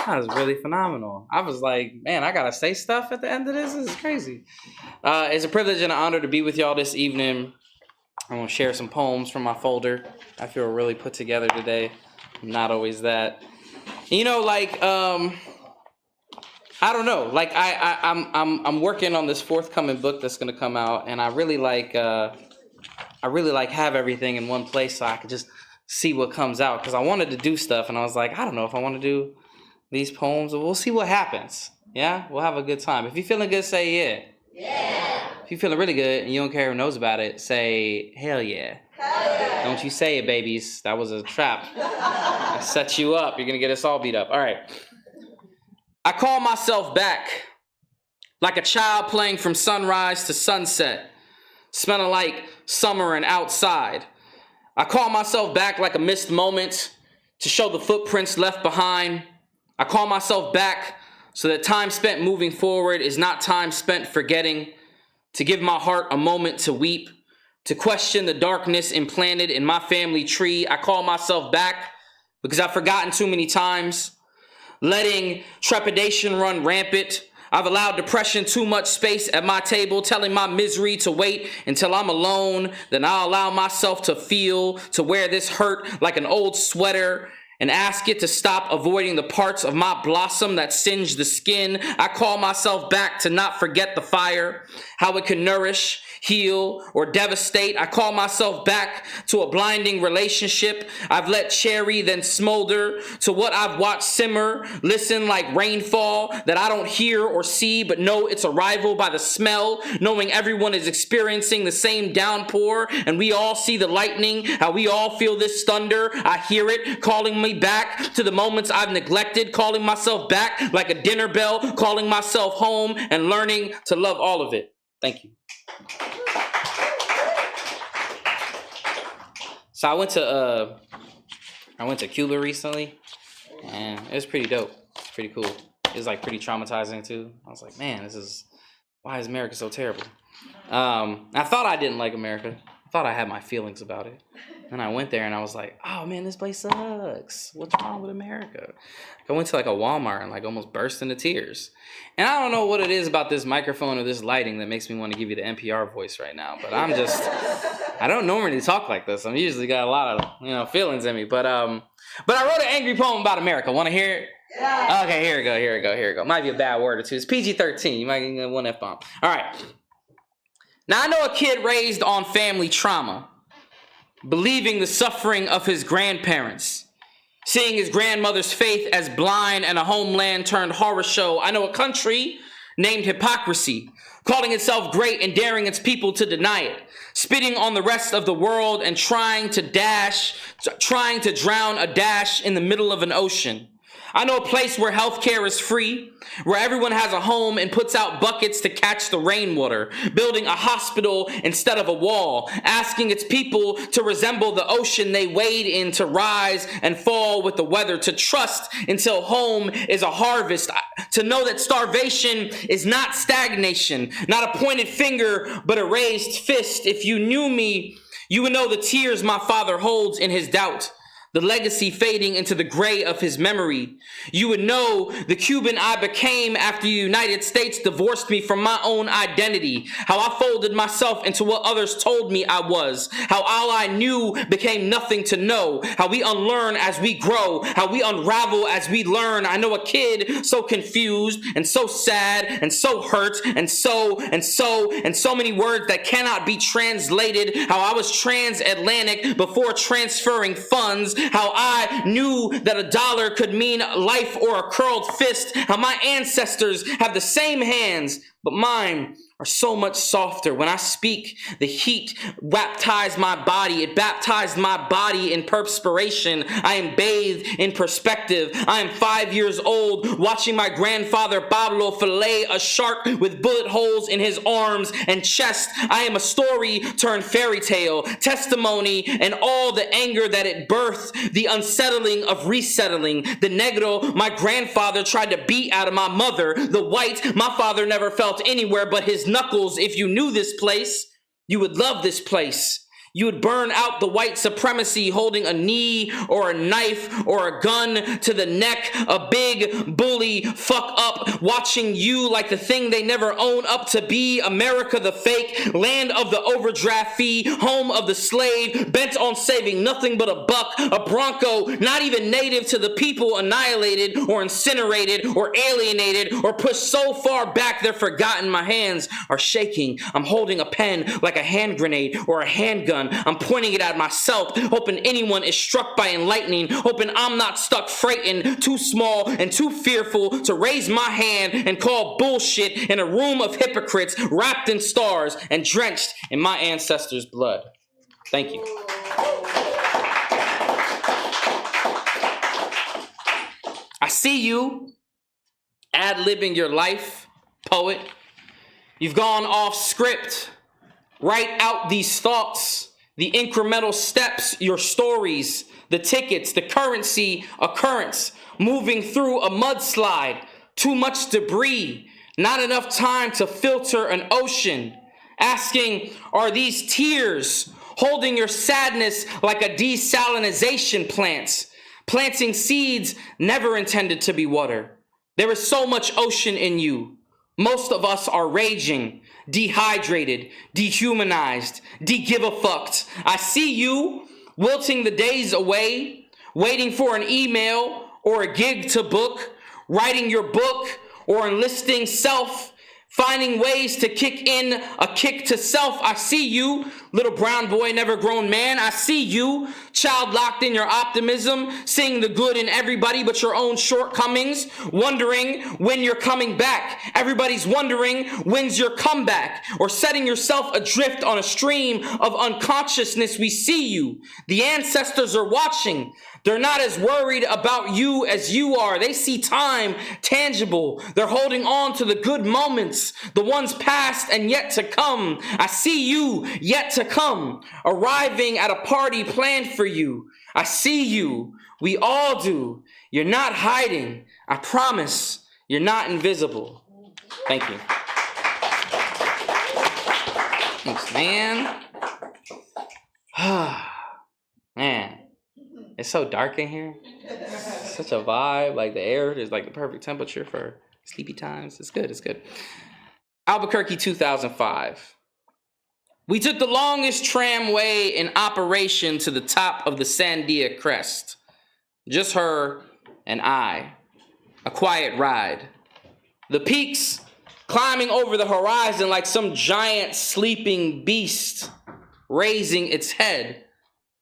that was really phenomenal. I was like, man, I gotta say stuff at the end of this. This is crazy. It's a privilege and an honor to be with y'all this evening. I'm gonna share some poems from my folder. I feel really put together today. I'm not always that. You know, like, I don't know. Like I'm working on this forthcoming book that's gonna come out, and I really like have everything in one place so I could just see what comes out. Because I wanted to do stuff, and I was like, I don't know if I want to do these poems. We'll see what happens. Yeah, we'll have a good time. If you're feeling good, say yeah. Yeah. If you're feeling really good and you don't care who knows about it, say, hell yeah. Don't you say it, babies. That was a trap. I set you up. You're going to get us all beat up. All right. I call myself back like a child playing from sunrise to sunset, smelling like summer and outside. I call myself back like a missed moment to show the footprints left behind. I call myself back so that time spent moving forward is not time spent forgetting, to give my heart a moment to weep, to question the darkness implanted in my family tree. I call myself back because I've forgotten too many times, letting trepidation run rampant. I've allowed depression too much space at my table, telling my misery to wait until I'm alone. Then I'll allow myself to feel, to wear this hurt like an old sweater, and ask it to stop avoiding the parts of my blossom that singe the skin. I call myself back to not forget the fire, how it can nourish, heal, or devastate. I call myself back to a blinding relationship I've let cherry then smolder, to what I've watched simmer, listen like rainfall that I don't hear or see, but know its arrival by the smell, knowing everyone is experiencing the same downpour, and we all see the lightning, how we all feel this thunder. I hear it calling me back to the moments I've neglected, calling myself back like a dinner bell, calling myself home, and learning to love all of it. Thank you. So I went to Cuba recently, and it was pretty dope. It's pretty cool. It was like pretty traumatizing too. I was like, man, why is America so terrible? I thought I didn't like America. I thought I had my feelings about it. And I went there and I was like, oh man, this place sucks. What's wrong with America? I went to like a Walmart and like almost burst into tears. And I don't know what it is about this microphone or this lighting that makes me want to give you the NPR voice right now. But I don't normally talk like this. I'm usually got a lot of, feelings in me. But I wrote an angry poem about America. Want to hear it? Yeah. Okay, here we go. Might be a bad word or two. It's PG-13. You might get one F-bomb. All right. Now I know a kid raised on family trauma, believing the suffering of his grandparents, seeing his grandmother's faith as blind and a homeland turned horror show. I know a country named hypocrisy, calling itself great and daring its people to deny it, spitting on the rest of the world and trying to drown a dash in the middle of an ocean. I know a place where healthcare is free, where everyone has a home and puts out buckets to catch the rainwater, building a hospital instead of a wall, asking its people to resemble the ocean they wade in, to rise and fall with the weather, to trust until home is a harvest, to know that starvation is not stagnation, not a pointed finger, but a raised fist. If you knew me, you would know the tears my father holds in his doubt, the legacy fading into the gray of his memory. You would know the Cuban I became after the United States divorced me from my own identity, how I folded myself into what others told me I was, how all I knew became nothing to know, how we unlearn as we grow, how we unravel as we learn. I know a kid so confused and so sad and so hurt and so many words that cannot be translated, how I was transatlantic before transferring funds, how I knew that a dollar could mean life or a curled fist, how my ancestors have the same hands, but mine are so much softer. When I speak, the heat baptized my body. It baptized my body in perspiration. I am bathed in perspective. I am 5 years old, watching my grandfather Pablo fillet a shark with bullet holes in his arms and chest. I am a story turned fairy tale, testimony, and all the anger that it birthed, the unsettling of resettling. The negro my grandfather tried to beat out of my mother. The white my father never felt anywhere but his knuckles. If you knew this place, you would love this place. You would burn out the white supremacy holding a knee or a knife or a gun to the neck, a big bully fuck up, watching you like the thing they never own up to be. America the fake, land of the overdraft fee, home of the slave, bent on saving nothing but a buck, a bronco, not even native to the people, annihilated or incinerated or alienated or pushed so far back they're forgotten. My hands are shaking. I'm holding a pen like a hand grenade or a handgun. gun. I'm pointing it at myself, hoping anyone is struck by enlightening, hoping I'm not stuck frightened, too small and too fearful to raise my hand and call bullshit in a room of hypocrites wrapped in stars and drenched in my ancestors' blood. Thank you. I see you ad-libbing your life, poet. You've gone off script. Write out these thoughts, the incremental steps, your stories, the tickets, the currency, occurrence, moving through a mudslide, too much debris, not enough time to filter an ocean. Asking, are these tears holding your sadness like a desalinization plant? Planting seeds never intended to be water. There is so much ocean in you. Most of us are raging, dehydrated, dehumanized, de-give-a-fucked. I see you wilting the days away, waiting for an email or a gig to book, writing your book or enlisting self, finding ways to kick in a kick to self. I see you, little brown boy, never grown man. I see you, child locked in your optimism, seeing the good in everybody but your own shortcomings, wondering when you're coming back. Everybody's wondering when's your comeback, or setting yourself adrift on a stream of unconsciousness. We see you. The ancestors are watching. They're not as worried about you as you are. They see time tangible. They're holding on to the good moments, the ones past and yet to come. I see you yet to come, arriving at a party planned for you. I see you. We all do. You're not hiding. I promise you're not invisible. Thank you. Thanks, man. Man. It's so dark in here. It's such a vibe. Like the air is like the perfect temperature for sleepy times. It's good. It's good. Albuquerque, 2005. We took the longest tramway in operation to the top of the Sandia Crest. Just her and I. A quiet ride. The peaks climbing over the horizon like some giant sleeping beast raising its head.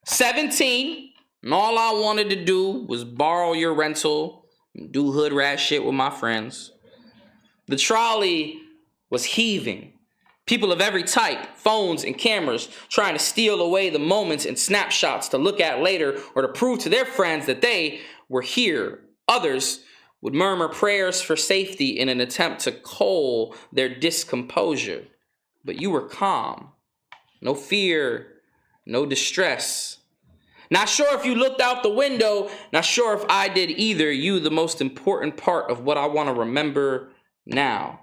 17. And all I wanted to do was borrow your rental and do hood rat shit with my friends. The trolley was heaving. People of every type, phones and cameras, trying to steal away the moments and snapshots to look at later or to prove to their friends that they were here. Others would murmur prayers for safety in an attempt to cool their discomposure. But you were calm. No fear, no distress. Not sure if you looked out the window, not sure if I did either. You, the most important part of what I want to remember now.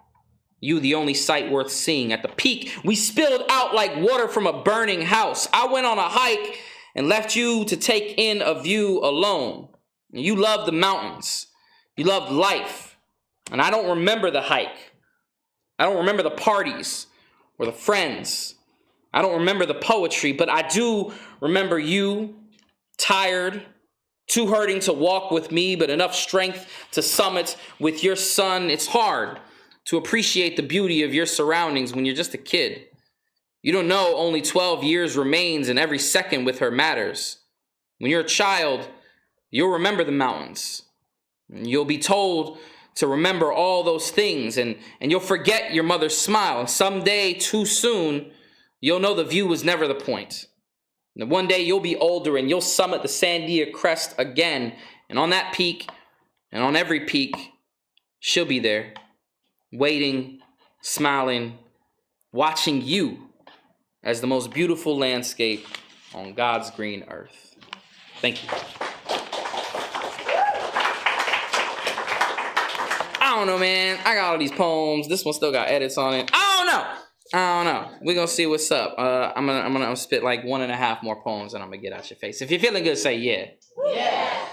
You, the only sight worth seeing. At the peak, we spilled out like water from a burning house. I went on a hike and left you to take in a view alone. You loved the mountains. You loved life. And I don't remember the hike. I don't remember the parties or the friends. I don't remember the poetry, but I do remember you. Tired, too hurting to walk with me, but enough strength to summit with your son. It's hard to appreciate the beauty of your surroundings when you're just a kid. You don't know only 12 years remains and every second with her matters. When you're a child, you'll remember the mountains. And you'll be told to remember all those things, and you'll forget your mother's smile. And someday, too soon, you'll know the view was never the point. And one day you'll be older and you'll summit the Sandia Crest again. And on that peak, and on every peak, she'll be there, waiting, smiling, watching you as the most beautiful landscape on God's green earth. Thank you. I don't know, man. I got all these poems. This one still got edits on it. I don't know. We're gonna see what's up. I'm gonna spit like 1.5 more poems and I'm gonna get out your face. If you're feeling good, say yeah. Yeah.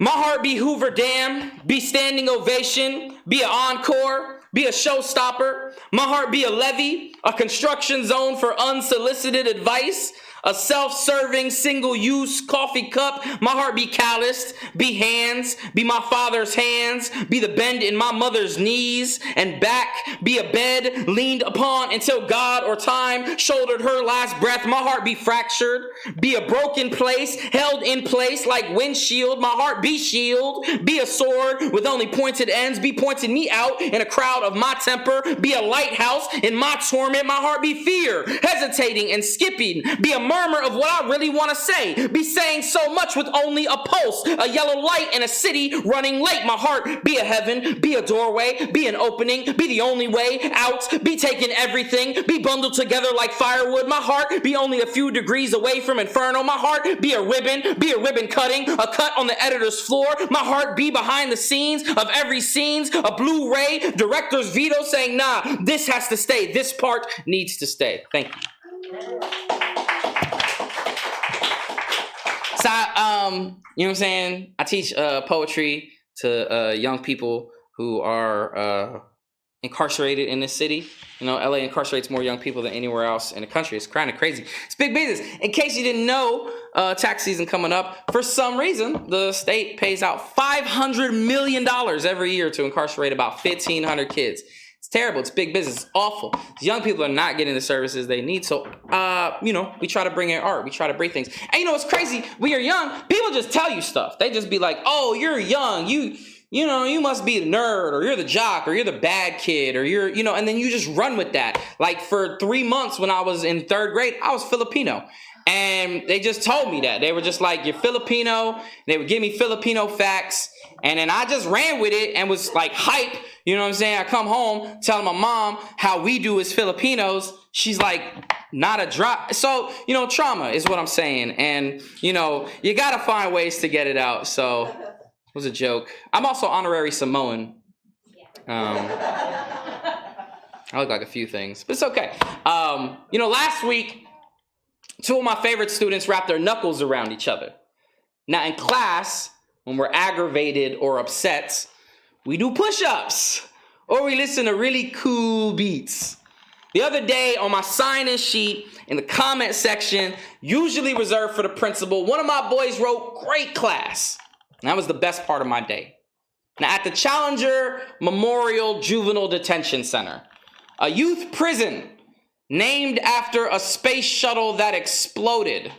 My heart be Hoover Dam, be standing ovation, be an encore, be a showstopper. My heart be a levee, a construction zone for unsolicited advice, A self-serving, single-use coffee cup. My heart be calloused, be hands, be my father's hands, be the bend in my mother's knees and back, be a bed leaned upon until God or time shouldered her last breath. My heart be fractured, be a broken place, held in place like windshield. My heart be shield, be a sword with only pointed ends, be pointing me out in a crowd of my temper, be a lighthouse in my torment. My heart be fear, hesitating and skipping, be a murmur of what I really want to say, be saying so much with only a pulse, a yellow light in a city running late. My heart be a heaven, be a doorway, be an opening, be the only way out, be taking everything, be bundled together like firewood. My heart be only a few degrees away from inferno. My heart be a ribbon cutting, a cut on the editor's floor. My heart be behind the scenes of every scenes, a Blu-ray director's veto saying, nah, this has to stay, this part needs to stay. Thank you. So, you know what I'm saying? I teach poetry to young people who are incarcerated in this city. You know, LA incarcerates more young people than anywhere else in the country. It's kind of crazy. It's big business. In case you didn't know, tax season coming up, for some reason, the state pays out $500 million every year to incarcerate about 1,500 kids. It's terrible. It's big business. It's awful. These young people are not getting the services they need. So, you know, we try to bring in art. We try to bring things. And you know, it's crazy. When you're young, people just tell you stuff. They just be like, oh, you're young. You know, you must be the nerd, or you're the jock, or you're the bad kid, or you're, you know, and then you just run with that. Like for 3 months when I was in 3rd grade, I was Filipino. And they just told me that. They were just like, you're Filipino. They would give me Filipino facts. And then I just ran with it and was like hype. You know what I'm saying? I come home telling my mom how we do as Filipinos. She's like, not a drop. So, you know, trauma is what I'm saying. And, you know, you got to find ways to get it out. So it was a joke. I'm also honorary Samoan. I look like a few things, but it's okay. You know, last week, 2 of my favorite students wrapped their knuckles around each other. Now in class, when we're aggravated or upset, we do push-ups or we listen to really cool beats. The other day on my sign-in sheet in the comment section, usually reserved for the principal, one of my boys wrote, "Great class." And that was the best part of my day. Now at the Challenger Memorial Juvenile Detention Center, a youth prison named after a space shuttle that exploded,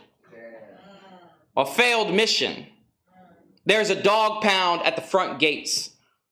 a failed mission. There's a dog pound at the front gates.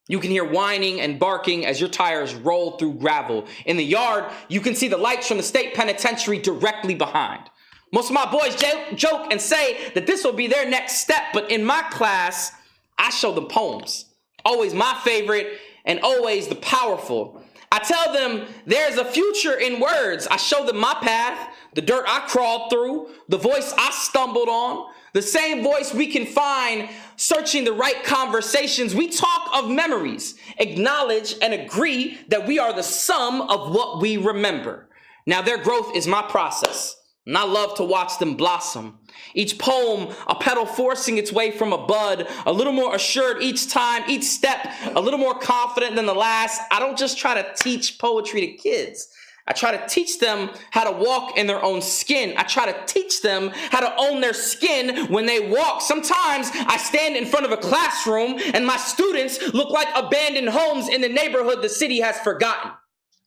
You can hear whining and barking as your tires roll through gravel. In the yard, you can see the lights from the state penitentiary directly behind. Most of my boys joke and say that this will be their next step, but in my class, I show them poems. Always my favorite and always the powerful. I tell them there's a future in words. I show them my path, the dirt I crawled through, the voice I stumbled on, the same voice we can find searching the right conversations. We talk of memories, acknowledge and agree that we are the sum of what we remember. Now their growth is my process, and I love to watch them blossom. Each poem, a petal forcing its way from a bud, a little more assured each time, each step, a little more confident than the last. I don't just try to teach poetry to kids. I try to teach them how to walk in their own skin. I try to teach them how to own their skin when they walk. Sometimes I stand in front of a classroom and my students look like abandoned homes in the neighborhood the city has forgotten.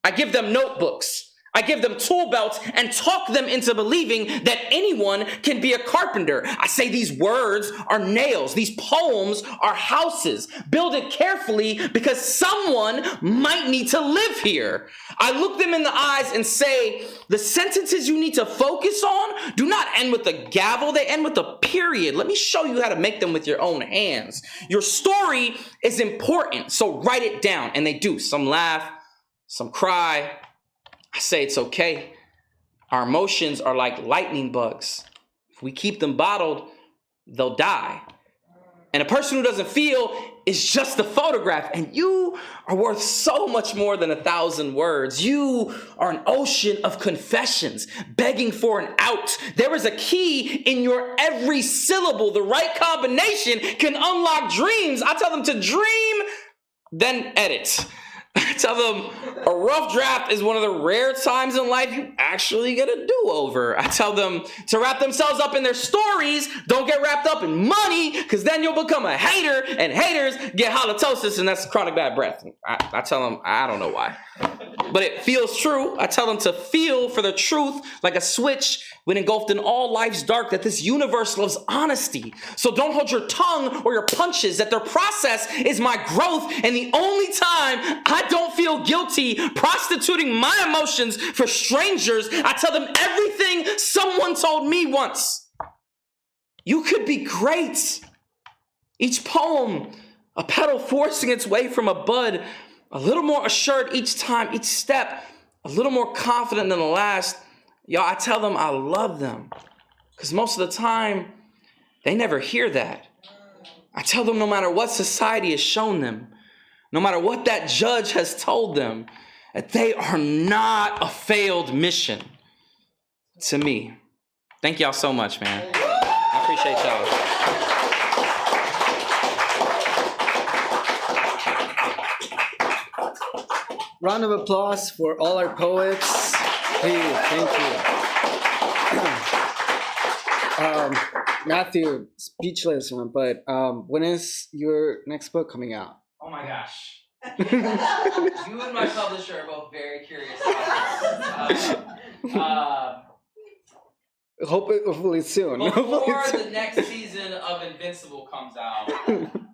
I give them notebooks. I give them tool belts and talk them into believing that anyone can be a carpenter. I say these words are nails. These poems are houses. Build it carefully because someone might need to live here. I look them in the eyes and say, the sentences you need to focus on do not end with a gavel. They end with a period. Let me show you how to make them with your own hands. Your story is important, so write it down. And they do. Some laugh, some cry. I say it's okay. Our emotions are like lightning bugs. If we keep them bottled, they'll die. And a person who doesn't feel is just a photograph. And you are worth so much more than 1,000 words. You are an ocean of confessions, begging for an out. There is a key in your every syllable. The right combination can unlock dreams. I tell them to dream, then edit. I tell them a rough draft is one of the rare times in life you actually get a do-over. I tell them to wrap themselves up in their stories. Don't get wrapped up in money, because then you'll become a hater, and haters get halitosis, and that's chronic bad breath. I tell them, I don't know why, but it feels true. I tell them to feel for the truth like a switch when engulfed in all life's dark, that this universe loves honesty. So don't hold your tongue or your punches, that their process is my growth, and the only time I don't feel guilty prostituting my emotions for strangers, I tell them everything someone told me once. You could be great. Each poem, a petal forcing its way from a bud, a little more assured each time, each step, a little more confident than the last. Y'all, I tell them I love them, because most of the time, they never hear that. I tell them no matter what society has shown them, no matter what that judge has told them, that they are not a failed mission to me. Thank y'all so much, man. I appreciate y'all. Round of applause for all our poets. Hey, thank you. Matthew, speechless, but when is your next book coming out? Oh my gosh. You and my publisher are both very curious about this. Hopefully soon. Before the next season of Invincible comes out,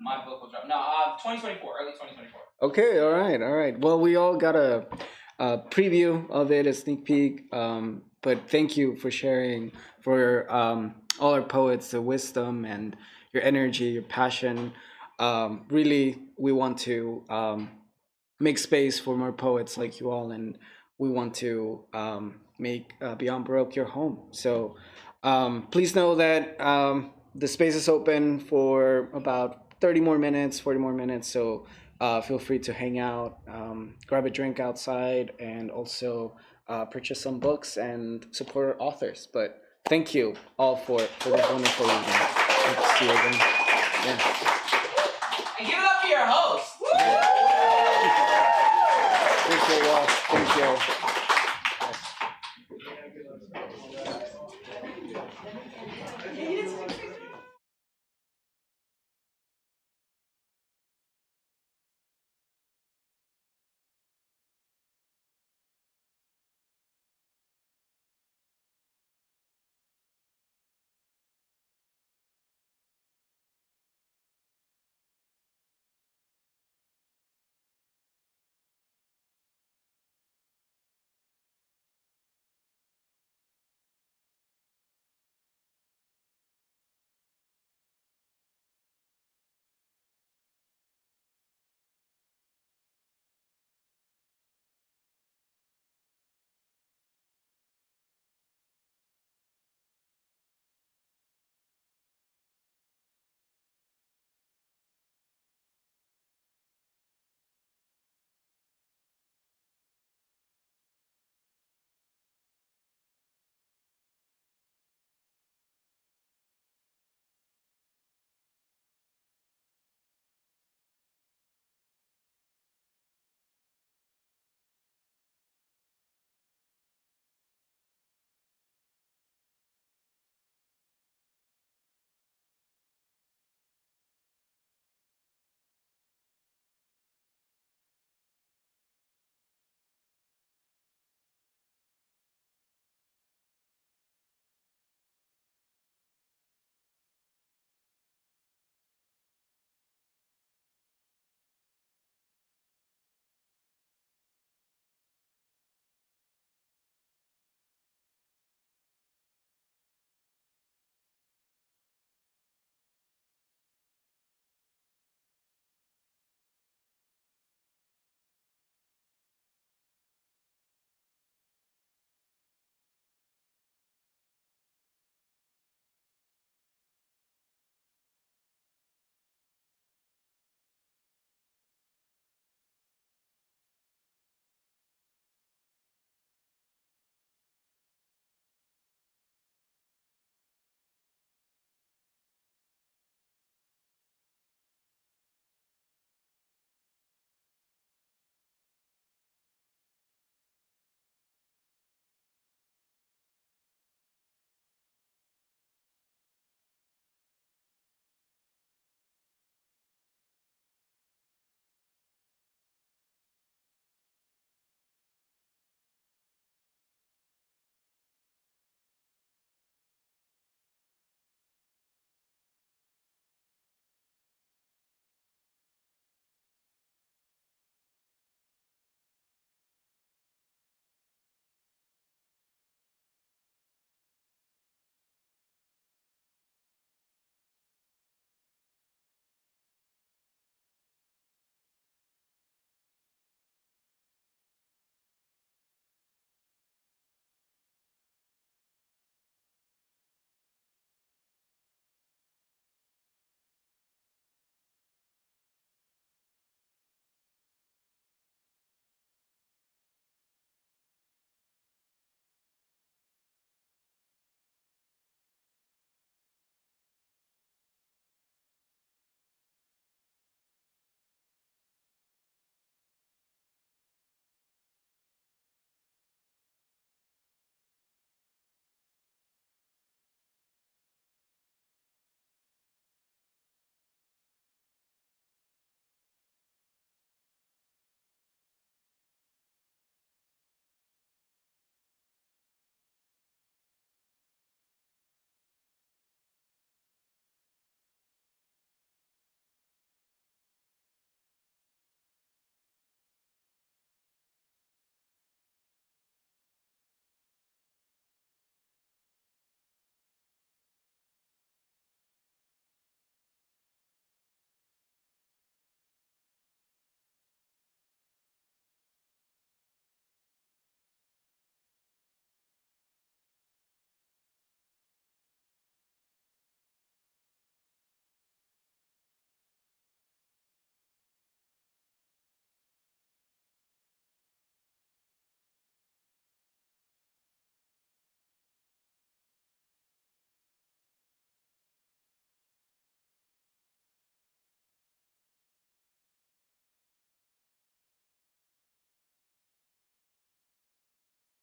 my book will drop. No, 2024, early 2024. Okay, all right. Well, we all got a preview of it, a sneak peek. But thank you for sharing, for all our poets, the wisdom and your energy, your passion. Really, we want to make space for more poets like you all, and we want to make Beyond Baroque your home. So please know that the space is open for about 30 more minutes, 40 more minutes. So feel free to hang out, grab a drink outside, and also purchase some books and support our authors. But thank you all for this wonderful evening. Hope to see you again. Yeah. And give it up for your host. Appreciate y'all. Thank you.